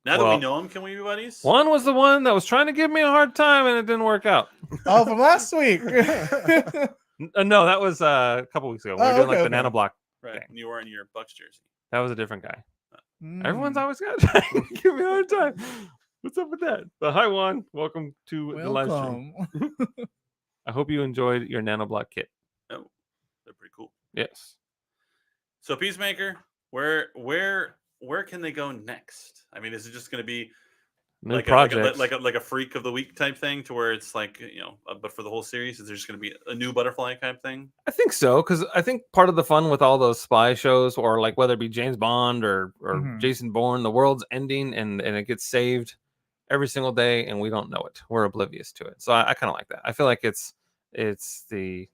Now that Well- we know him, can we be buddies? Juan was the one that was trying to give me a hard time and it didn't work out. Oh, from last week. No, that was a couple weeks ago. We were Oh, doing like okay, the nano block. Right. Dang. And you were in your Bucks jersey. That was a different guy. Mm. Everyone's always got to try and give me a hard time. What's up with that? But hi, Juan. Welcome to the live stream. Welcome. I hope you enjoyed your nanoblock kit. Oh, they're pretty cool. Yes. So Peacemaker, where can they go next? I mean, is it just going to be New like projects. like a freak of the week type thing, to where it's like, but for the whole series, is there just going to be a new butterfly type thing? I think so, because I think part of the fun with all those spy shows, or like whether it be James Bond or Mhm. Jason Bourne, the world's ending and it gets saved every single day, and we don't know it. We're oblivious to it. So I kind of like that. I feel like it's the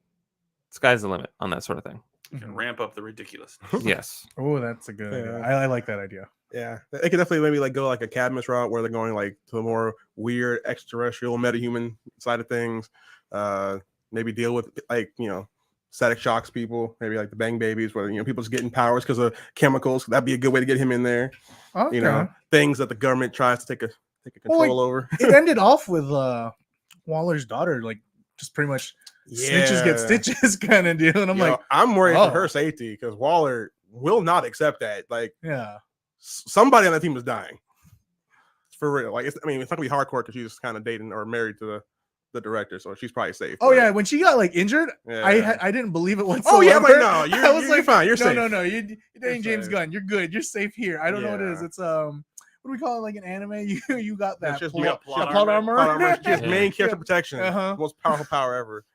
sky's the limit on that sort of thing. You can ramp up the ridiculous. Yes. Oh, that's a good idea. Yeah. I like that idea. Yeah, it could definitely maybe like go like a Cadmus route where they're going like to the more weird extraterrestrial metahuman side of things. Maybe deal with like static shocks people, maybe like the Bang Babies where people just getting powers because of chemicals. That'd be a good way to get him in there. Okay. Things that the government tries to take a Well, control over. It ended off with Waller's daughter, like just pretty much snitches get stitches kind of deal. And I'm like, I'm worried oh. for her safety because Waller will not accept that. Like yeah. somebody on that team is dying. For real. Like it's not gonna be hardcore because she's kind of dating or married to the director, so she's probably safe. Oh but- yeah, when she got like injured, Yeah. I didn't believe it whatsoever. Oh yeah, I'm like no, you're, I was you're like, fine. You're no, safe. no, you're dating James safe. Gunn. You're good. You're safe here. I don't know what it is. Yeah. It's what do we call it? Like an anime? You got that. It's just You got plot plot armor? armor. She has main character protection. Uh-huh. Most powerful power ever.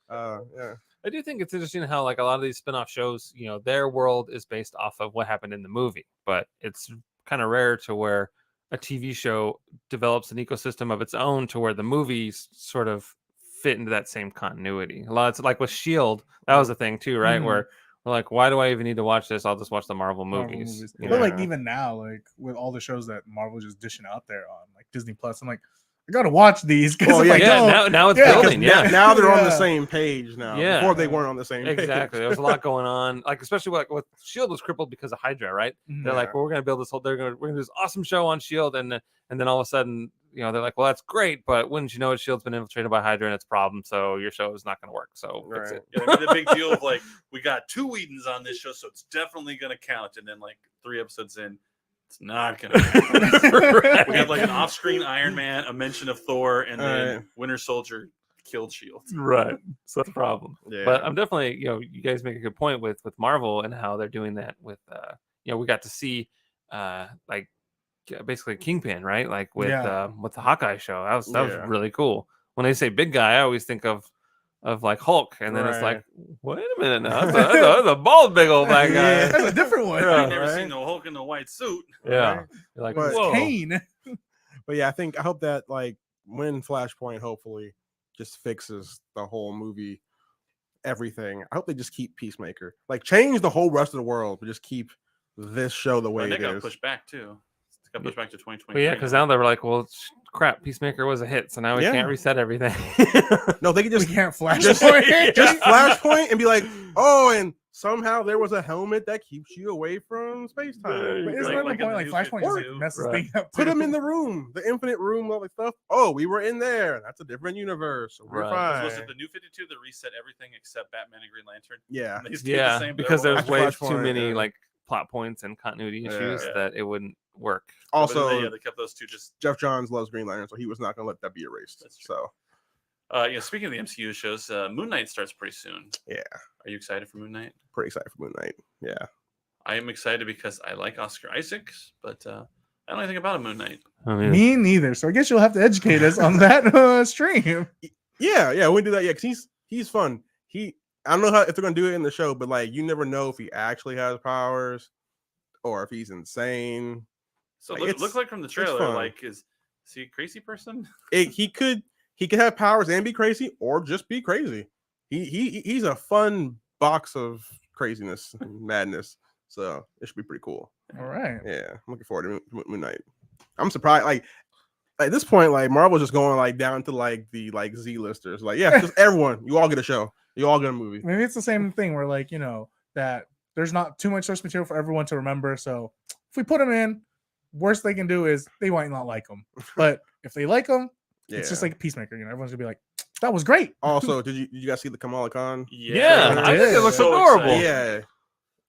Yeah. I do think it's interesting how like a lot of these spin-off shows, their world is based off of what happened in the movie, but it's kind of rare to where a TV show develops an ecosystem of its own to where the movies sort of fit into that same continuity. A lot, it's like with Shield, that was a thing too, right? Mhm. Where we're like, why do I even need to watch this? I'll just watch the Marvel Marvel movies. you But know? like even now, like with all the shows that Marvel just dishing out there on like Disney Plus, I'm like, I gotta watch these because Oh, if yeah, I yeah, don't, now it's Yeah, 'cause building. Now, Yeah, now they're on the Yeah. same page now. Yeah. Before they weren't on the same page. exactly. There's a lot going on, like especially with Shield was crippled because of Hydra, right? They're like, Yeah. well, we're gonna build this whole. We're gonna do this awesome show on Shield, and then all of a sudden, they're like, well, that's great, but wouldn't you know it? Shield's been infiltrated by Hydra and it's a problem, so your show is not gonna work. So fix Right. it. Yeah, they made a big deal of like, we got 2 Whedons on this show, so it's definitely going to count. And then like 3 episodes in, it's not going to count. We had like an off-screen Iron Man, a mention of Thor, and then Right. Winter Soldier killed Shield. Right. So that's a problem. Yeah. But I'm definitely, you guys make a good point with Marvel and how they're doing that with, we got to see, like basically Kingpin, right? Like with the Hawkeye show. That was Yeah. really cool. When they say big guy, I always think of like Hulk, and then it's like, wait a minute now, that's a bald big old black guy. Yeah. that's a different one. Yeah. I've never right. seen no Hulk in a white suit. Yeah. Right. You're like, But- whoa. Kane. But yeah, I hope that like when Flashpoint hopefully just fixes the whole movie, everything. I hope they just keep Peacemaker. Like change the whole rest of the world, but just keep this show the way And that it got is. pushed back too. It got pushed back to 2023. But yeah, because now they were like, well, crap, Peacemaker was a hit, so now we Yeah. can't reset everything. No, they could We just can't flash just- point. just Flashpoint and be like, oh, and somehow there was a helmet that keeps you away from space There time. you But go. isn't Like- that like the in point? the Like new Flashpoint just like 52. messes Right. things up. Put too. them in the room, the infinite room, all that stuff. Oh, we were in there. That's a different universe. So we're Right. fine. Was it the new 52 that reset everything except Batman and Green Lantern? Yeah. And they stayed the Yeah, same, but because everyone there's else- way too Flashpoint, many yeah. like plot points and continuity Yeah. issues Yeah. that it wouldn't work. But Also, then, yeah, they kept those two just. Jeff Johns loves Green Lantern, so he was not going to let that be erased. That's true. So Speaking of the MCU shows, Moon Knight starts pretty soon. yeah, Are you excited for Moon Knight? pretty excited for Moon Knight. Yeah. I am excited because I like Oscar Isaacs, but I don't know anything about a Moon Knight. I mean, Me neither. So I guess you'll have to educate us on that stream. Yeah, we can do that. Yeah, because he's fun. I don't know if they're gonna do it in the show, but like you never know if he actually has powers or if he's insane. So Like, look it's- like from the trailer, fun. like is he a crazy person? He could have powers and be crazy, or just be crazy. He's a fun box of craziness and madness. So it should be pretty cool. All right. Yeah, I'm looking forward to Moon Knight. I'm surprised. Like at this point, like Marvel's just going like down to like the like Z-listers. Like yeah, just everyone. You all get a show. You all get a movie. Maybe it's the same thing where like, that there's not too much source material for everyone to remember. So if we put them in, worst they can do is they might not like them. But if they like them, Yeah. it's just like Peacemaker. Everyone's gonna be like, that was great. Also, did you guys see the Kamala Khan? yeah, I think it looks So adorable. exciting. Yeah,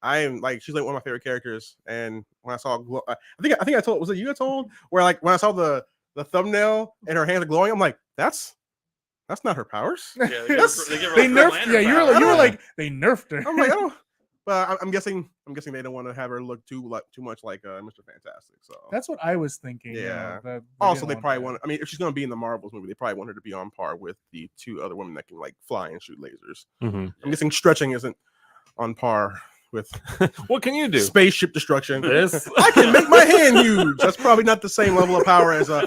I am like she's like one of my favorite characters. And when I saw, I think I told, was it you I told, where like when I saw the thumbnail and her hands are glowing, I'm like, that's not her powers. Yeah, they give her, they give her They like Green nerfed. Lantern Yeah, you were powers. like they nerfed her. I'm like, I don't. But I'm guessing they don't want to have her look too much like Mr. Fantastic. So That's what I was thinking. Yeah. That they also didn't they probably that. want. I mean, if she's gonna be in the Marvels movie, they probably want her to be on par with the two other women that can like fly and shoot lasers. Mhm. I'm guessing stretching isn't on par with What can you do? spaceship destruction. This I can make my hand huge. That's probably not the same level of power as I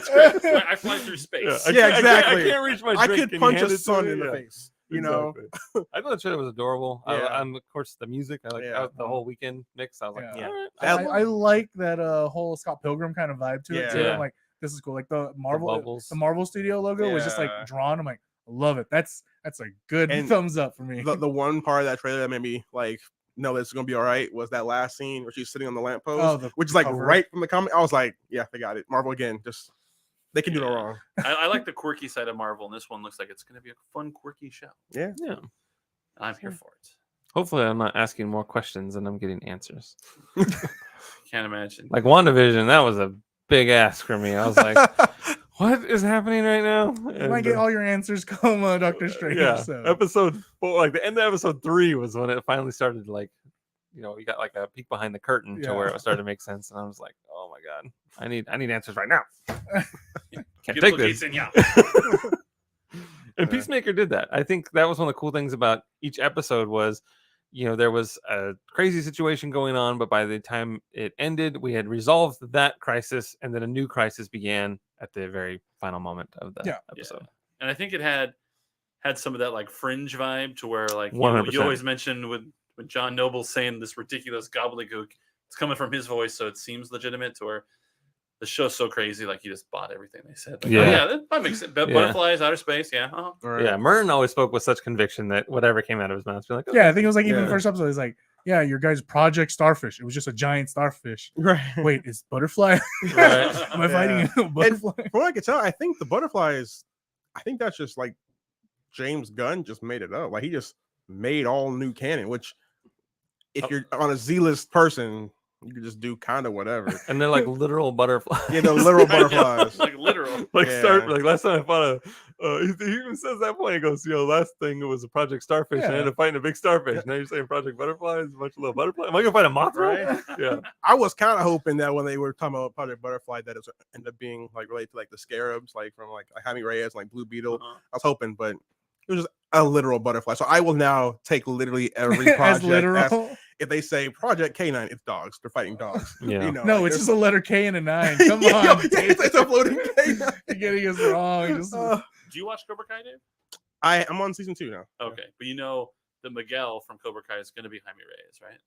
fly through space. I Yeah, can't- exactly. I can't reach my I drink. could Can you punch hand a it to sun me? in the Yeah, face. You know, exactly. I thought the trailer was adorable. Yeah. And of course the music. I like Yeah. the whole weekend mix. I was like, Yeah. all right. That- I like that whole Scott Pilgrim kind of vibe to it too. Yeah. I'm like, this is cool. Like the bubbles. Marvel Studio logo was just like Yeah. drawn. I'm like, I love it. That's a good And thumbs up for me. the one part of that trailer that made me like know that it's gonna be all right was that last scene where she's sitting on the lamppost, Oh, the which is like cover. right from the comic. I was like, yeah, they got it. Marvel again, just they can do no Yeah. wrong. I like the quirky side of Marvel, and this one looks like it's going to be a fun, quirky show. Yeah. Yeah. I'm here for it. Hopefully, I'm not asking more questions and I'm getting answers. Can't imagine. Like WandaVision, that was a big ask for me. I was like, what is happening right now? You might get all your answers come Doctor Strange. Yeah, So. episode 4, like the end of episode 3 was when it finally started. Like, you got like a peek behind the curtain to where Yeah. it started to make sense, and I was like, oh my god, I need answers right now. Can't Beautiful take this. Jason, yeah. And Peacemaker did that. I think that was one of the cool things about each episode was, there was a crazy situation going on, but by the time it ended, we had resolved that crisis, and then a new crisis began at the very final moment of the Yeah. episode. And I think it had some of that like Fringe vibe to where like you 100%. always mentioned with John Noble saying this ridiculous gobbledygook. It's coming from his voice, so it seems legitimate. To where the show's so crazy, like you just bought everything they said. Like, Yeah. oh, yeah, that makes sense. Yeah. Butterflies, outer space, yeah. Uh-huh. All right. Yeah, Mern always spoke with such conviction that whatever came out of his mouth, be like, Yeah, I think it was like even Yeah. the first episode. It's like, yeah, your guy's Project Starfish. It was just a giant starfish. Right. Wait, is butterfly? Right. Am I fighting a butterfly? From what I can tell, I think the butterflies. I think that's just like James Gunn just made it up. Like he just made all new canon. Which, if you're on a Z-list person, you can just do kind of whatever. and they're like literal butterflies. Yeah, the literal butterflies. like literal. Like Yeah. like last time I fought he even says that point. He goes, last thing it was a Project Starfish, and I Yeah. ended up fighting a big starfish. Now you're saying Project Butterflies, a bunch of little butterflies. Am I gonna fight a Mothra? Right? Yeah. I was kind of hoping that when they were talking about Project Butterfly, that it would end up being like related to like the scarabs, like from like Jaime Reyes, like Blue Beetle. Uh-huh. I was hoping, but it was just a literal butterfly. So I will now take literally every As project. literal? If they say Project K9, it's dogs. They're fighting dogs. Yeah. You know, No, like, it's there's just a letter K and a 9. Come Yeah, on. yeah, it's a floating K9. You're getting us wrong. Just, Do you watch Cobra Kai, Dave? I'm on season 2 now. Okay, but you know that Miguel from Cobra Kai is going to be Jaime Reyes, right?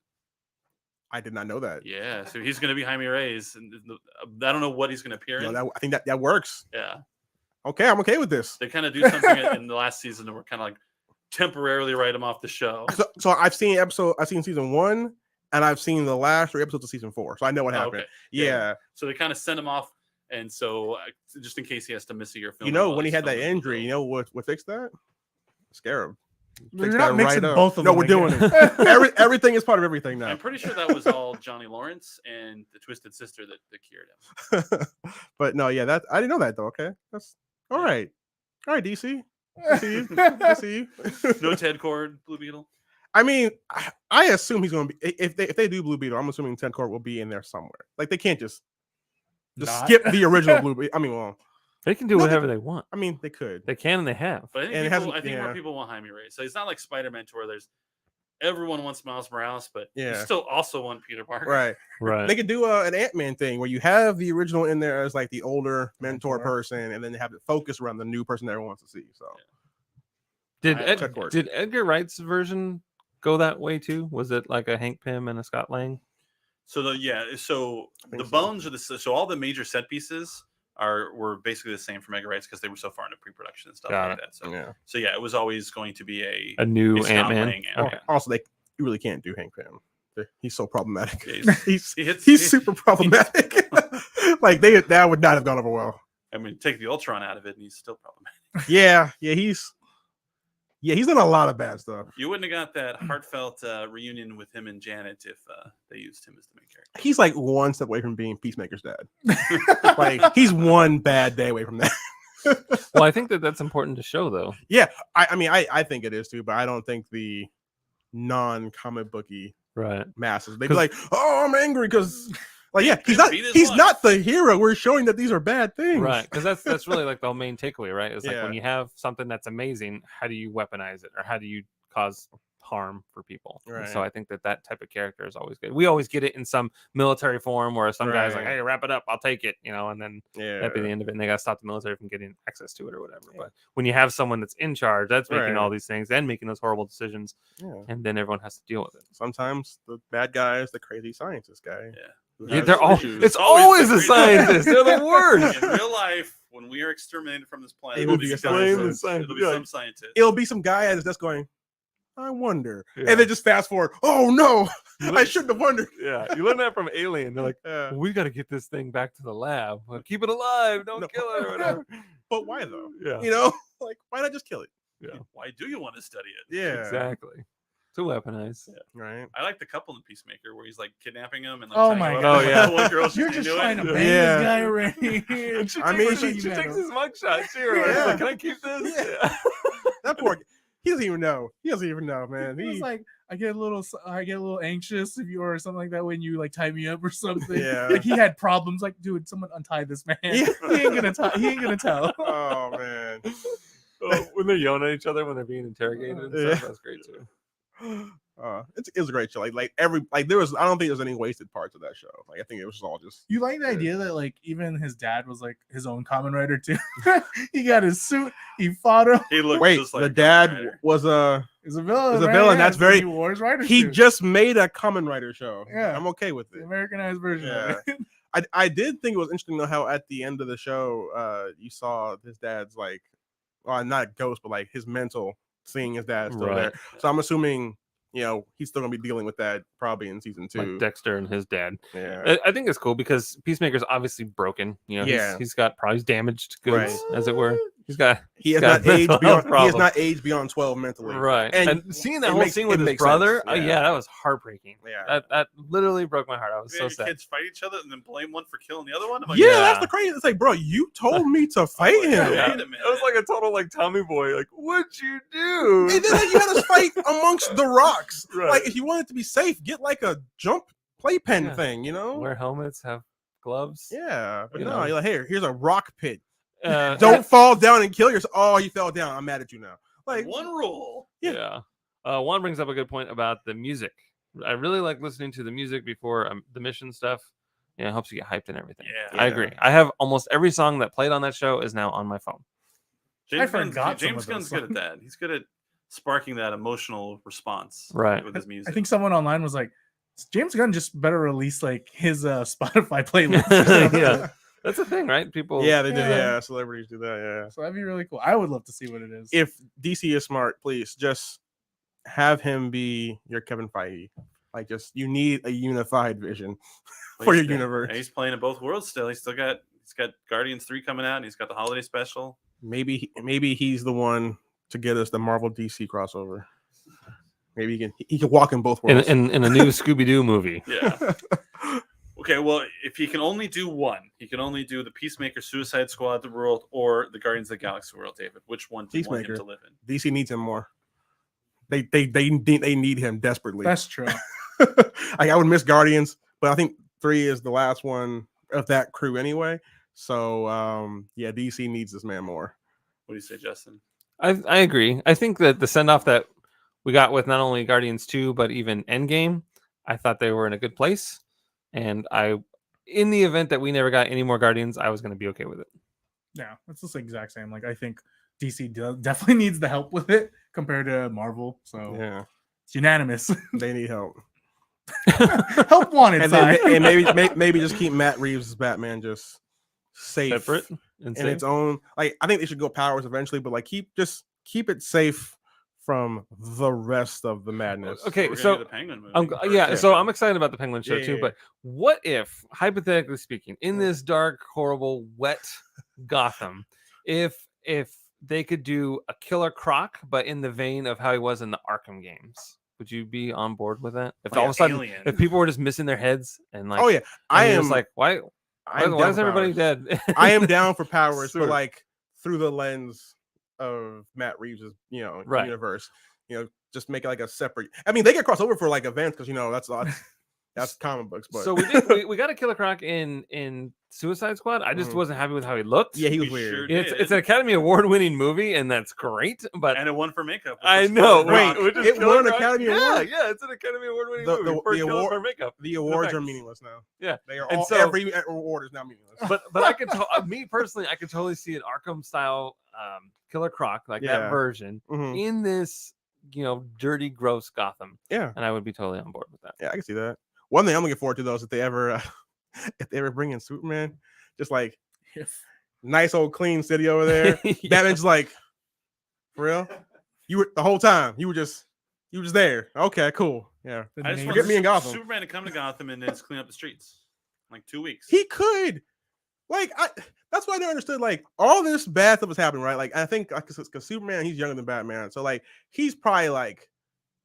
I did not know that. Yeah, so he's going to be Jaime Reyes, and I don't know what he's going to appear You in. know, I think that works. Yeah, Okay, I'm okay with this. they kind of do something in the last season, and we're kind of like, temporarily write him off the show. So I've seen season 1, and I've seen the last 3 episodes of season 4, so I know what happened. Okay. Yeah. So they kind of send him off, and so just in case he has to miss a year filming. You know, while when he he's had that filming the injury, show. you know what fixed that? Scarab. You're Fix not that mixing up. both of No, them. we're doing again. it. Everything is part of everything now. I'm pretty sure that was all Johnny Lawrence and the Twisted Sister that cured him. But no, yeah, that I didn't know that though. Okay, that's all right. All right, DC. I see you. I see you. No Ted Cord, Blue Beetle. I mean, I assume he's going to be. If they do Blue Beetle, I'm assuming Ted Cord will be in there somewhere. Like they can't just Not. skip the original Blue Beetle. I mean, well, They can do No, whatever they want. I mean they could. They can and they have. But I think, And it people, hasn't- I think yeah. more people want Jaime Reyes. So it's not like Spider-Man to where there's everyone wants Miles Morales, but you Yeah. still also want Peter Parker. Right. Right. They could do an Ant-Man thing where you have the original in there as like the older mentor person, and then they have it focus around the new person that everyone wants to see. So Did Ted Cord. did Edgar Wright's version go that way too? Was it like a Hank Pym and a Scott Lang? So the think so. bones are so all the major set pieces were basically the same from Edgar Wright's because they were so far into pre-production and stuff Got like it. that. So yeah. so yeah, it was always going to be A new a Scott Ant-Man? Lang Ant-Man. Okay. Also, you really can't do Hank Pym. He's so problematic. Yeah, He's he's super problematic. Like that would not have gone over well. I mean, take the Ultron out of it, and he's still problematic. Yeah, he's done a lot of bad stuff. You wouldn't have got that heartfelt reunion with him and Janet if they used him as the main character. He's like one step away from being Peacemaker's dad. Like he's one bad day away from that. Well, I think that's important to show though. Yeah, I think it is too, but I don't think the non-comic booky Right. masses they'd be like, "Oh, I'm angry because." Like, yeah, Beat his he's wife. not the hero. We're showing that these are bad things. Right. Because that's really like the main takeaway, right? It's like Yeah. when you have something that's amazing, how do you weaponize it or how do you cause harm for people? And so Right. I think that type of character is always good. We always get it in some military form where some guy's like, Right. hey, wrap it up, I'll take it, and then Yeah. that'd be the end of it, and they got to stop the military from getting access to it or whatever. But when you have someone that's in charge, that's making Right. all these things and making those horrible decisions, Yeah. and then everyone has to deal with it. Sometimes the bad guy is the crazy scientist guy. Yeah. who Yeah, has they're all. issues. It's always the crazy- scientists. They're the worst. In real life, when we are exterminated from this planet, It will be a scientist. It'll be some scientist. It'll be some guy at his desk going, "I wonder," Yeah. and then just fast forward. Oh no, I shouldn't have wondered. Yeah, you learn that from Alien. They're like, Yeah. we got to get this thing back to the lab. Well, keep it alive. Don't No. kill it or whatever. But why though? Yeah, You know, like why not just kill it? Why do you want to study it? Yeah, exactly. To weaponize. right. I like the couple in Peacemaker where he's like kidnapping him and like Oh tying my him up God. with Oh, yeah. the one girl she's You're just into trying it. to bang Yeah. this guy right here. And she I takes, mean, she, you met takes him. his mugshot too. Right? Yeah. She's like, can I keep this? Yeah. That poor. He doesn't even know. He doesn't even know, man. He was like, I get a little anxious if you or something like that when you like tie me up or something. Yeah. Like he had problems. Like, dude, someone untie this man. Yeah. He ain't gonna tell. Oh man. Oh, when they're yelling at each other when they're being interrogated and Yeah. stuff, that's great too. It was a great show. There was. I don't think there's any wasted parts of that show. Like I think it was all just. You like the idea that like even his dad was like his own common writer too. He got his suit. He fought him. He looked Wait, just like the a dad Kamen Rider. was a. He's a villain. He's a right? villain, Yeah, that's very- He wore his writer He suit. just made a Kamen Rider show. Yeah. I'm okay with the it. Americanized version Yeah. of it. I did think it was interesting though how at the end of the show, you saw his dad's like, well, not ghost, but like his mental seeing his dad still Right. there. So I'm assuming, he's still gonna be dealing with that probably in season 2. Like Dexter and his dad. Yeah. I think it's cool because Peacemaker's obviously broken. Yeah. He's got probably damaged goods, Right. as it were. He's got He has got not aged mental beyond. health He has problems. not aged beyond 12 mentally. right. And And seeing that it whole makes- scene it with his makes brother, sense. yeah, that was heartbreaking. Yeah. That literally broke my heart. I was Yeah, so your sad. kids fight each other and then blame one for killing the other one. I'm like, Yeah, Yeah. that's the crazy. It's like, bro, you told me to fight him. Yeah. Yeah. Wait a minute. It was like a total like Tommy boy. Like, what'd you do? And then like, you had us fight amongst the rocks. Right. Like, if you wanted to be safe, get like a jump playpen Yeah. thing, Wear helmets, have gloves. Yeah, but You no, know. you're like, here's a rock pit. Uh, Don't fall down and kill yourself. Oh, you fell down. I'm mad at you now. Like, one rule. Yeah. Juan brings up a good point about the music. I really like listening to the music before the mission stuff. Yeah, it helps you get hyped and everything. Yeah. I agree. I have almost every song that played on that show is now on my phone. James forgot some James of Gunn's those good at that. He's good at sparking that emotional response Right. with his music. I think someone online was like, James Gunn just better release like his Spotify playlist. or something." Yeah. That's the thing, right? People. Yeah, they do. Yeah. Yeah, celebrities do that. Yeah. So that'd be really cool. I would love to see what it is. If DC is smart, please just have him be your Kevin Feige. Like, just you need a unified vision Well, for your he's- universe. He's playing in both worlds still. He's got Guardians 3 coming out, and he's got the holiday special. Maybe he's the one to get us the Marvel DC crossover. Maybe he can walk in both worlds. In a new Scooby Doo movie. Yeah. Okay, well, if he can only do one, he can only do the Peacemaker, Suicide Squad, the world, or the Guardians of the Galaxy world. David, which one do you want him Peacemaker. to live in? DC needs him more. They need him desperately. That's true. I would miss Guardians, but I think 3 is the last one of that crew anyway. So yeah, DC needs this man more. What do you say, Justin? I agree. I think that the send off that we got with not only Guardians 2, but even Endgame, I thought they were in a good place. And in the event that we never got any more Guardians, I was going to be okay with it. Yeah, it's the exact same. Like, I think DC definitely needs the help with it compared to Marvel. So Yeah, it's unanimous. they need help. Help wanted. And, side. then, and maybe just keep Matt Reeves' Batman just safe Separate and in its own. Like, I think they should go powers eventually, but like keep it safe from the rest of the madness. Okay, We're gonna so do the Penguin movie. yeah, Yeah. so I'm excited about the Penguin show Yeah, too. yeah, But what if, hypothetically speaking, in this dark, horrible, wet Gotham, if they could do a Killer Croc, but in the vein of how he was in the Arkham games, would you be on board with that? If Like all of a sudden, Alien. if people were just missing their heads and like, Oh yeah, I you're am just like, why I am why down is for everybody powers. dead? I am down for powers, Sure. but like through the lens of Matt Reeves' Right. universe. Just make it like a separate. I mean, they get crossed over for like events because that's comic books. But So we got a Killer Croc in Suicide Squad. I just Mhm. wasn't happy with how he looked. yeah, he was We weird. sure it's did. an Academy Award winning movie, and that's great. But And it won for makeup. which I was know. Killer Wait, Croc. which is It Killer won an Croc. Academy yeah, Award? Yeah, it's an Academy Award winning The- movie. the for award- for makeup. The awards are effects. meaningless now. Yeah. They are And all so- every award is now meaningless. But I could me personally, I could totally see an Arkham style Killer Croc like Yeah. that version Mhm. in this dirty, gross Gotham, Yeah, and I would be totally on board with that. yeah, I can see that. One thing I'm looking forward to though is if they ever bring in Superman, just like nice old clean city over there. Yeah. Batman's like, for real? You were the whole time. You were just there. Okay, cool. Yeah. The I just name- want Forget me in Gotham. Superman to come to Gotham and then just clean up the streets. Like 2 weeks. He could. Like, that's why I never understood. Like, all this bad stuff was happening, right? Like, I think because Superman, he's younger than Batman. So, like, he's probably like,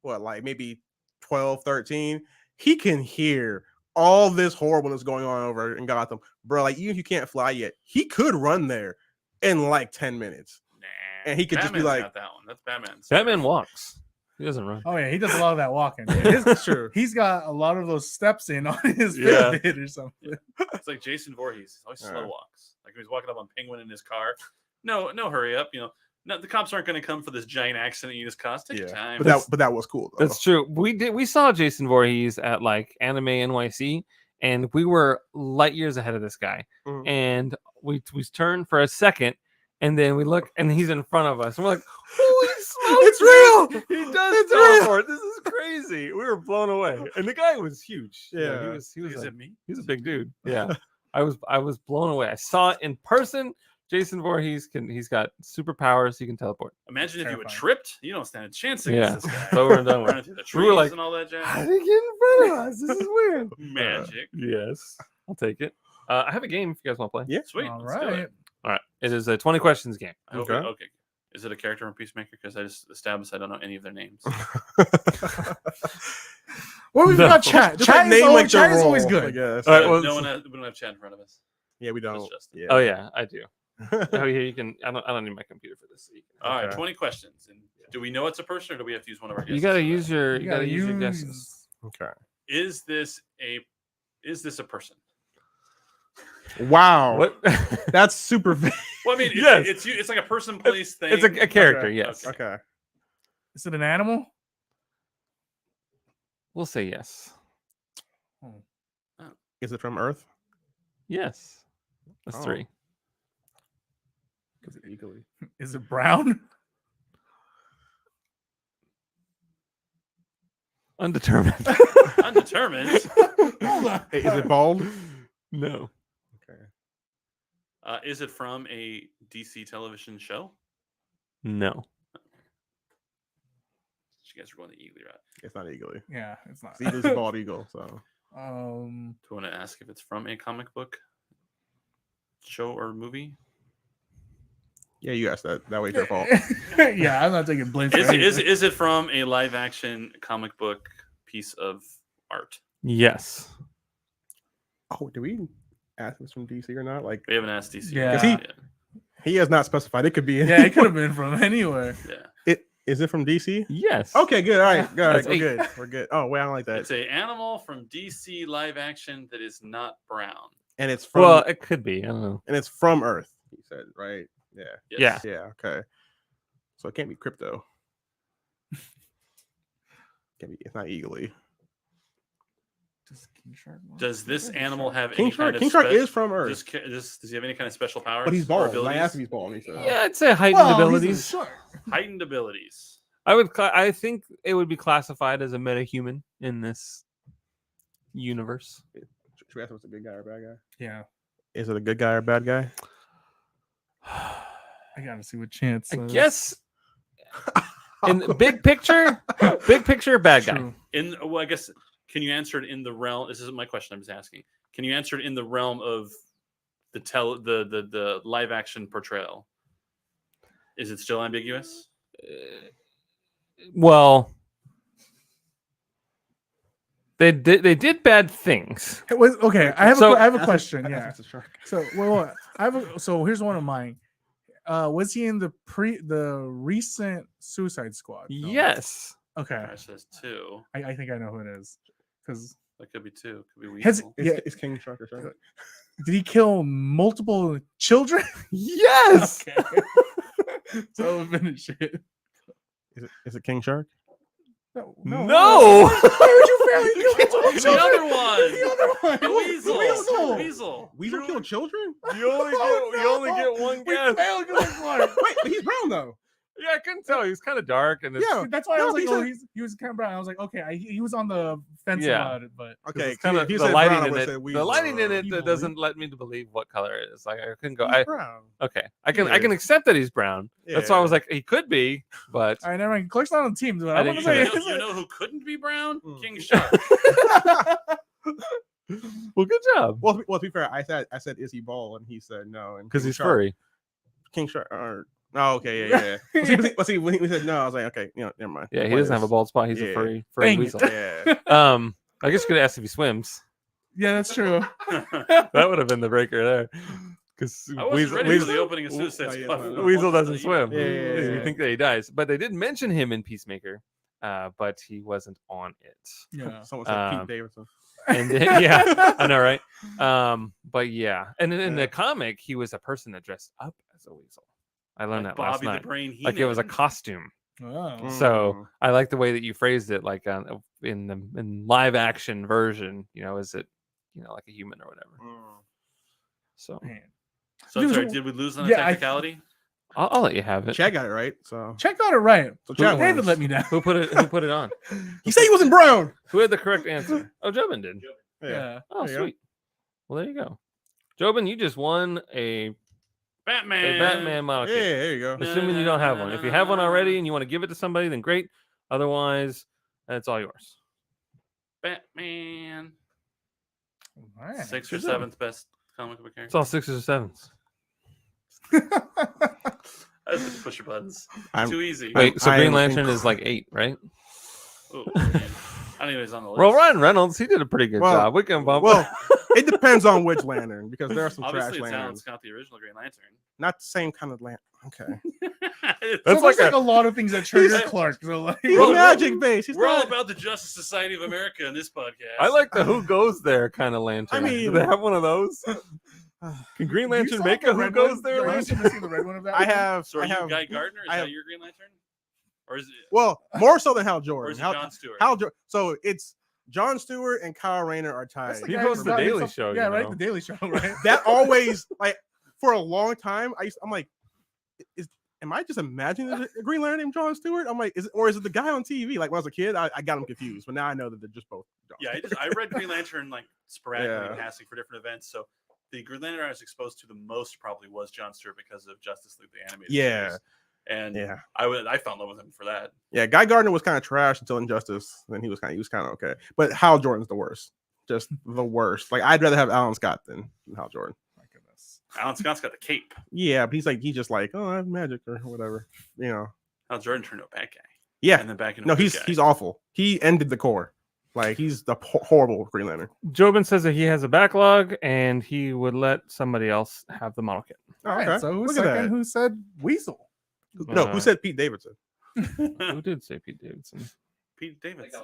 what, like maybe 12, 13. He can hear all this horribleness going on over in Gotham. Bro, like, even if you can't fly yet, he could run there in like 10 minutes. Nah. And he could just be Batman's like- got that one. That's Batman's. Batman walks. He doesn't run. Oh yeah, he does a lot of that walking. That's true. He's got a lot of those steps in on his Yeah. Fitbit or something. It's like Jason Voorhees. He always slow Yeah. walks. Like when he's walking up on Penguin in his car. No, hurry up. No, the cops aren't going to come for this giant accident you just caused. Take your time. But that was cool. Though. That's true. We saw Jason Voorhees at like Anime NYC, and we were light years ahead of this guy. Mhm. And we turned for a second, and then we look, and he's in front of us, and we're like, "Holy smokes, It's real! He does It's real! teleport. This is crazy." We were blown away, and the guy was huge. Yeah. he was Is a, it me? he's a big dude. Yeah, I was blown away. I saw it in person. Jason Voorhees he's got superpowers. He can teleport. Imagine if you had Terrifying. tripped. You don't stand a chance Yeah. against this guy. So we're done with. Running through the trees We were like, and all that How jazz. did he get in front of us? This is weird. Magic. Yes, I'll take it. I have a game if you guys want to play. Yeah. Sweet. All let's do right. it. All right. It is a 20 questions game. I hope Okay. okay. Is it a character from Peacemaker? Because I just established I don't know any of their names. Well, we've No. got chat. Just Chat, like is, name always, like their chat is always role, I good. guess. All right, well, We don't have chat in front of us. Yeah, we don't. Justin. Yeah. Oh yeah, I do. Oh yeah, you can. I don't need my computer for this. So you can- All right, Okay. 20 questions. And do we know it's a person or do we have to use one of our guesses? You gotta for that? use your. You You gotta gotta use your use- guesses. Okay. Is this a person? Wow. What? That's super vague. Well, I mean, Yes. it's like a person, place, thing. It's a character. Okay. Yes. Okay. Is it an animal? We'll say yes. Is it from Earth? Yes. That's Oh. 3. Because it eagerly. Is it brown? Undetermined. Undetermined. Hold on. Hey, is it bald? No. Okay. Is it from a DC television show? No. You guys are going the Eagly route. It's not Eagly. Yeah, it's not. Eagly's a bald eagle. So Do you want to ask if it's from a comic book show or movie? yeah, you asked that. That way, it's your fault. Yeah, I'm not taking blame for Is it from a live action comic book piece of art? Yes. Oh, did we ask if it's from DC or not? Like, We haven't asked DC. Yeah. yet. he has not specified. It could be. Yeah, it could have been from anywhere. Yeah. Is it from DC? Yes. Okay, good. All right, good. All right, That's we're 8. good. We're good. Oh, wait, I don't like that. It's a animal from DC live action that is not brown. And it's from. Well, it could be. I don't know. and it's from Earth. He said, right? Yeah. Yes. Yeah. Yeah. Okay. So it can't be crypto. Can't be. It's not eagly. Does this animal have King any Shark. kind of King Shark is from Earth, does he have any kind of special powers? but he's or bald. I abilities? asked if he's bald. And he said, Yeah, I'd say heightened abilities. Heightened abilities. I think it would be classified as a metahuman in this universe. Should we ask him if it's a good guy or a bad guy? Yeah, Is it a good guy or a bad guy? I gotta see what chance. I guess in the big picture, bad guy. I guess, can you answer it in the realm? This isn't my question. I'm just asking. Can you answer it in the realm of the live action portrayal? Is it still ambiguous? Well, they did bad things. It was okay. I have a question. Ask if Yeah. it's a shark. So so here's one of mine. Was he in the recent Suicide Squad? film? Yes. Okay. Crash says 2. I think I know who it is. Because That could be 2. Could be Has- Weasel. Yeah. It's King Shark or Shark. did he kill multiple children? Yes. Okay. So finish it. Is it King Shark? No. No. Why would you fail? The other one. The other one. The Weasel. Weasel. Weasel. Weasel killed children? You only get one We guess. failed because of Clark. Wait, but he's brown though. Yeah, I couldn't tell. He was kind of dark, and it's, Yeah. That's why I No, was like, he oh, said- he was kind of brown. I was like, okay, he was on the fence Yeah. about it, but Okay, kind of he the said lighting brown, I in would've it. said The Weasel lighting in or- it Evil. doesn't let me to believe what color it is. Like I couldn't go. He's brown. Okay, I can Yeah. accept that he's brown. That's why I was Yeah. like, he could be, but all right, never mind. Clark's not on the team, but I I want to didn't say You know who couldn't be brown? Mm. King Shark. well, good job Well, to be fair, I said is he bald, and he said no, and because King he's Shark- furry. King Shark. Oh, okay, yeah. See, when he said no, I was like, okay, never mind. Yeah, he What doesn't have a is- bald spot. He's a Yeah. furry Dang it. weasel. Yeah. I guess you could ask if he swims. yeah, that's true. That would have been the breaker there. Because I wasn't ready for the opening of Suicide Oh, yeah, Squad. fine. Weasel doesn't swim. Yeah. You think that he dies, but they did mention him in Peacemaker, but he wasn't on it. Yeah. Someone said Um, Pete Davidson. And yeah, I know, right? But yeah, and in Yeah. the comic, he was a person that dressed up as a weasel. I learned Like that last Bobby the night. Brain Like it was a Heenan. costume. Oh. So Mm. I like the way that you phrased it, like in live action version. Is it like a human or whatever? So Man. So I'm sorry, did we lose on a Yeah, technicality? I'll let you have it. Chad got it right. So Check got it right. So Chad David wins. let me down. Who put it on? he said he wasn't brown. Who had the correct answer? Oh, Jobin did. Yeah. Oh, There you go. sweet. Well, there you go. Jobin, you just won a Batman model Yeah, kit. there you go. Assuming you don't have one. If you have one already and you want to give it to somebody, then great. Otherwise, it's all yours. Batman. All right. 6th or Good job. 7th best comic book It's character. all 6s or 7s. I just have to push your buttons. I'm- Too easy. Wait, so I Green am Lantern is like 8, right? Oh, man. I don't even know he's on the list. Well, Ryan Reynolds, he did a pretty good Well- job. We can bump. Well, it depends on which lantern because there are some Obviously, trash it's Alan lanterns. Scott, the original Green Lantern. Not the same kind of lantern. Okay. It's- That's So there's like like a lot of things that trigger He's- Clark. So like, He's Well, magic based. He's We're all not. about the Justice Society of America in this podcast. I like the Who Goes There kind of lantern. I Do mean- they have one of those? Can Green You Lantern saw make the a Who red Goes one? There Are you lantern? missing the red one of that? I have. So are I you have. Guy Gardner? Is I that have- your Green Lantern? Or is it? Well, more so than Hal Or Jordan. is it Hal, John Stewart? Hal Jordan. So it's John Stewart and Kyle Rayner are tied. That's the He guy hosts who The got Daily himself- Show, Yeah, you right. know. The Daily Show, right? That always like for a long time. I'm like, am I just imagining a Green Lantern named John Stewart? I'm like, is it the guy on TV? Like when I was a kid, I got him confused, but now I know that they're just both. John Yeah, Stewart. I read Green Lantern like sporadically Yeah. passing for different events. So the Green Lantern I was exposed to the most probably was John Stewart because of Justice League the animated Yeah. series. And Yeah. I fell in love with him for that. Yeah, Guy Gardner was kind of trash until Injustice. Then he was kind of okay. But Hal Jordan's the worst. Just the worst. Like I'd rather have Alan Scott than Hal Jordan. My goodness. Alan Scott's got the cape. Yeah, but he's just like, oh, I have magic or whatever. You know. Hal Jordan turned into a bad guy. Yeah. And then back into No, a good he's guy. awful. He ended the core. Like he's the horrible Green Lantern. Jobin says that he has a backlog and he would let somebody else have the model kit. Oh, All right, okay. so who's Look at second? that. Who said Weasel? No, who said Pete Davidson? Who did say Pete Davidson? Pete Davidson.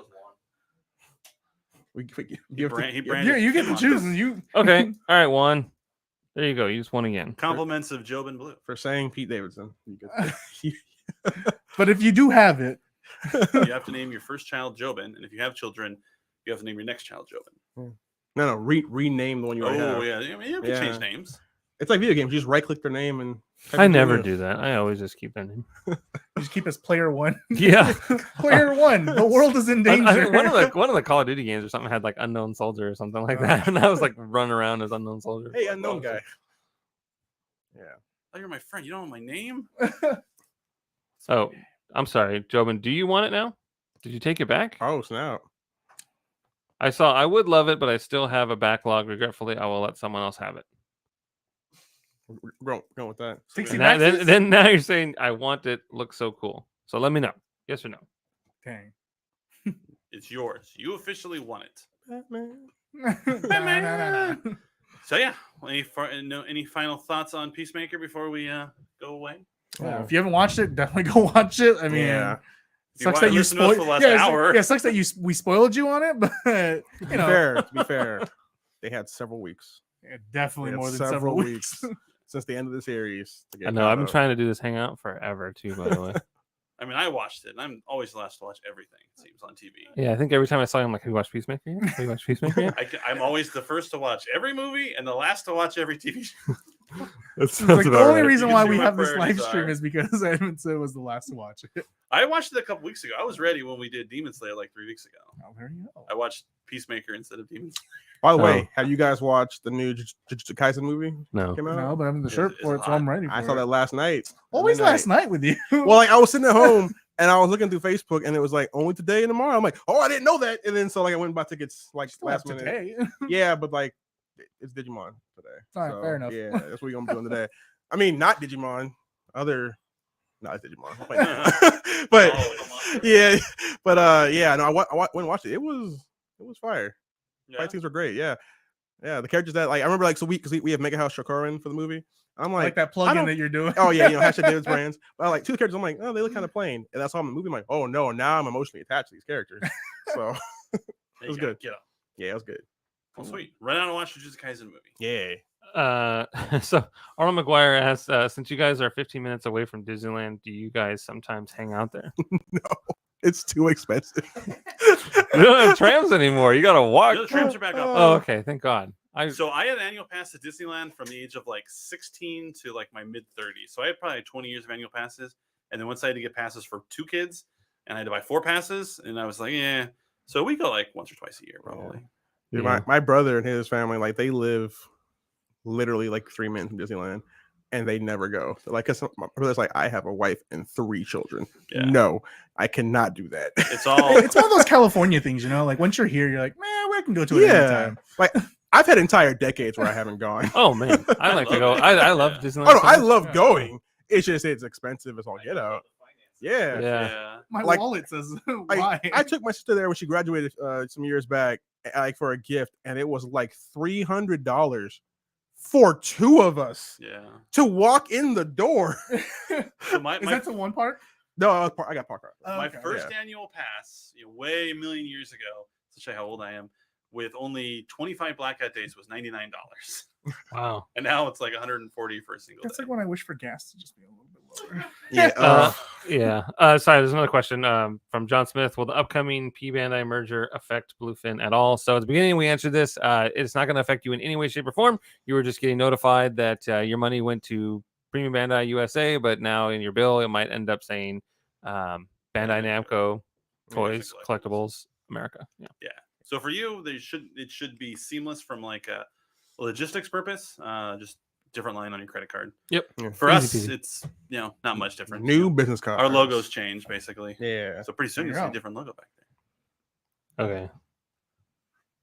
We He branded You get him to on choose. this. And you Okay, all right, one. There you go. You just won again. Compliments of Job and Blue. for saying Pete Davidson. You get- But if you do have it, You have to name your first child Jobin, and if you have children, you have to name your next child Jobin. no, rename the one you already have. Oh yeah, I mean, you can Yeah. change names. It's like video games. You just right click their name and. type I it in never there. do that. I always just keep their name. you just keep as player one. Yeah. Player one. The world is in danger. One of the Call of Duty games or something had like Unknown Soldier or something like that, and I was like running around as Unknown Soldier. Hey, unknown guy. Yeah. Oh, you're my friend. You don't know my name? Oh, I'm sorry, Jobin. Do you want it now? Did you take it back? Oh snap! I would love it, but I still have a backlog. Regretfully, I will let someone else have it. We're going with that. 60 Now, maxes? then now you're saying I want it. Looks so cool. So let me know. Yes or no? Dang. It's yours. You officially won it. Batman. Nah. So yeah, any final thoughts on Peacemaker before we go away? Yeah, if you haven't watched it, definitely go watch it. I mean, Yeah. sucks You that you listened to us spoiled. for the last Yeah, hour. yeah, sucks that we spoiled you on it, but you know, To be fair, they had several weeks. yeah, definitely They had more than several weeks. since the end of the series. To get I know. caught I've been up. trying to do this hangout forever too. By the way. I mean, I watched it, and I'm always the last to watch everything. It seems on TV. Yeah, I think every time I saw you, I'm like, "Have you watched Peacemaker yet? Have you watched Peacemaker yet?" I'm always the first to watch every movie and the last to watch every TV show. That's Like, the only right. reason You why can we see have what this live priorities stream are. is because Evan said was the last to watch it. I watched it a couple weeks ago. I was ready when we did Demon Slayer like 3 weeks ago. Oh, there you go. I watched Peacemaker instead of Demon Slayer. By the Oh. way, have you guys watched the new Jujutsu Kaisen movie? No. Came out? No, but I'm in the Is- shirt is for it it, so I'm ready. I for saw it. that last night. Always Midnight. last night with you. Well, like I was sitting at home and I was looking through Facebook and it was like only today and tomorrow. I'm like, oh, I didn't know that. And then so like I went and bought tickets like Still have last minute. today. Yeah, but like it's Digimon today. All right, fair enough. Yeah, that's what we're gonna be doing today. I mean, not Digimon, no, it's Digimon. But Oh, come on. yeah, but yeah, no, I went and watched it. It was fire. Yeah. Fight scenes were great. Yeah, the characters that like I remember like so because we have Mega House Shakurin for the movie. I'm like like, that I plug-in don't- that you're doing. oh yeah, hashtag David's brands. But like two characters, I'm like, oh, they look kind of plain, and that's all in the movie. I'm like, oh no, now I'm emotionally attached to these characters. So There it was you go. good. Get up. yeah, it was good. Well, sweet. Run out and watch Jujutsu Kaisen movie. Yeah, So Arnold McGuire asks, since you guys are 15 minutes away from Disneyland, do you guys sometimes hang out there? no, it's too expensive. We don't have trams anymore. You gotta walk. The trams are back up. Oh, okay. Thank God. So I had an annual pass to Disneyland from the age of like 16 to like my mid 30s. So I had probably 20 years of annual passes. And then once I had to get passes for 2 kids, and I had to buy 4 passes, and I was like, yeah. So we go like once or twice a year, probably. Dude, Yeah. my brother and his family, like they live literally like 3 minutes from Disneyland, and they never go. So, like, cause my brother's like, I have a wife and 3 children. Yeah. No, I cannot do that. It's all It's one of those California things, you know. Like once you're here, you're like, man, we can go to it anytime. like I've had entire decades where I haven't gone. Oh man, I like to love go. it. I love Yeah. Disneyland. Oh no, so I much. love Yeah. going. It's just it's expensive as all get out. Yeah. Yeah. yeah. My Like- wallet says why. I took my sister there when she graduated some years back, like for a gift, and it was like $300 for 2 of us Yeah. to walk in the door. So my, Is my, that the one part? No, I got park ride. my Okay. first annual pass, way a million years ago, to show you how old I am, with only 25 blackout days was $99. Wow. And now it's like 140 for a single That's day. like when I wish for gas to just be a little bit lower. Yeah. Yeah. Sorry, there's another question from John Smith. Will the upcoming P Bandai merger affect Bluefin at all? So at the beginning, we answered this. It's not going to affect you in any way, shape, or form. You were just getting notified that your money went to Premium Bandai USA, but now in your bill, it might end up saying Bandai Namco Toys, Collectibles, America. Yeah. So for you, it should be seamless from like a logistics purpose, just different line on your credit card. Yep. Yeah. For Easy us, peasy. it's not much different. New business cards. Our logos change basically. Yeah. So pretty soon There you'll you see a go. different logo back there. Okay.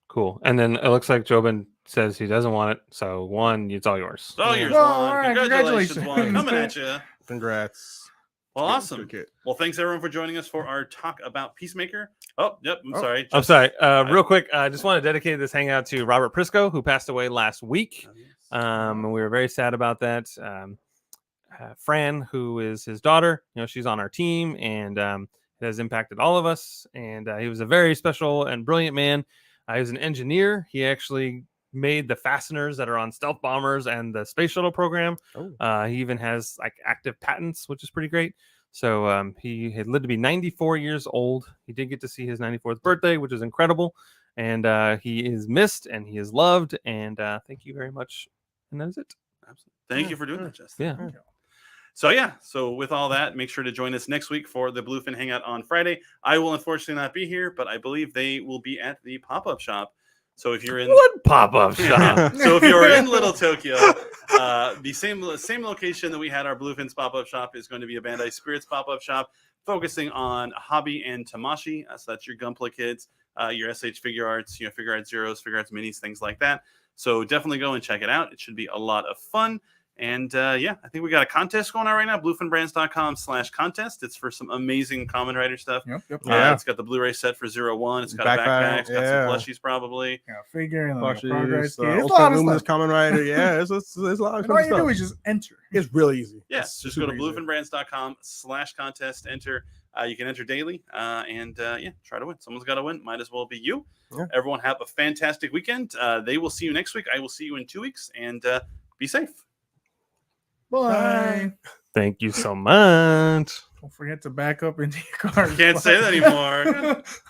Cool. And then it looks like Jobin says he doesn't want it. So one, it's all yours. It's all Yeah. yours, Oh, Juan. all right, Congratulations, Juan. congratulations. Coming at you. Congrats. Well, Good- awesome. good kid. Well, thanks everyone for joining us for our talk about Peacemaker. Oh, yep. I'm Oh, sorry. I'm sorry. Real quick, I just want to dedicate this hangout to Robert Prisco, who passed away last week. Oh, yes. And we were very sad about that. Fran, who is his daughter, she's on our team, and it has impacted all of us. And he was a very special and brilliant man. He was an engineer. He actually made the fasteners that are on stealth bombers and the space shuttle program. Oh. He even has like active patents, which is pretty great. So he had lived to be 94 years old. He did get to see his 94th birthday, which is incredible. And he is missed and he is loved. And thank you very much. And that is it. Absolutely. Thank Yeah, you for doing yeah. that, Justin. Yeah. So with all that, make sure to join us next week for the Bluefin Hangout on Friday. I will unfortunately not be here, but I believe they will be at the pop-up shop. So if you're in What pop-up shop? so if you're in Little Tokyo, the same location that we had our Bluefin's pop-up shop is going to be a Bandai Spirits pop-up shop focusing on hobby and tamashi. So that's your Gunpla kids, your SH figure arts, figure arts zeros, figure arts minis, things like that. So definitely go and check it out. It should be a lot of fun. And I think we got a contest going on right now. bluefinbrands.com/contest. It's for some amazing Kamen Rider stuff. Yep. Yeah. It's got the Blu-ray set for 01. It's got a Backpack, backpack. It's got yeah. some plushies probably. Yeah, figure and like a progress Plushies, kit. It's a Ultra lot of Luminous stuff. Kamen Rider. Yeah, it's a lot of And all you stuff. do is just enter. It's really easy. Yeah, It's just go to super easy. bluefinbrands.com/contest. Enter. You can enter daily and try to win. Someone's got to win. Might as well be you. Yeah. Everyone have a fantastic weekend. They will see you next week. I will see you in 2 weeks. And be safe. Bye. Thank you so much. Don't forget to back up into your car. Can't say that anymore.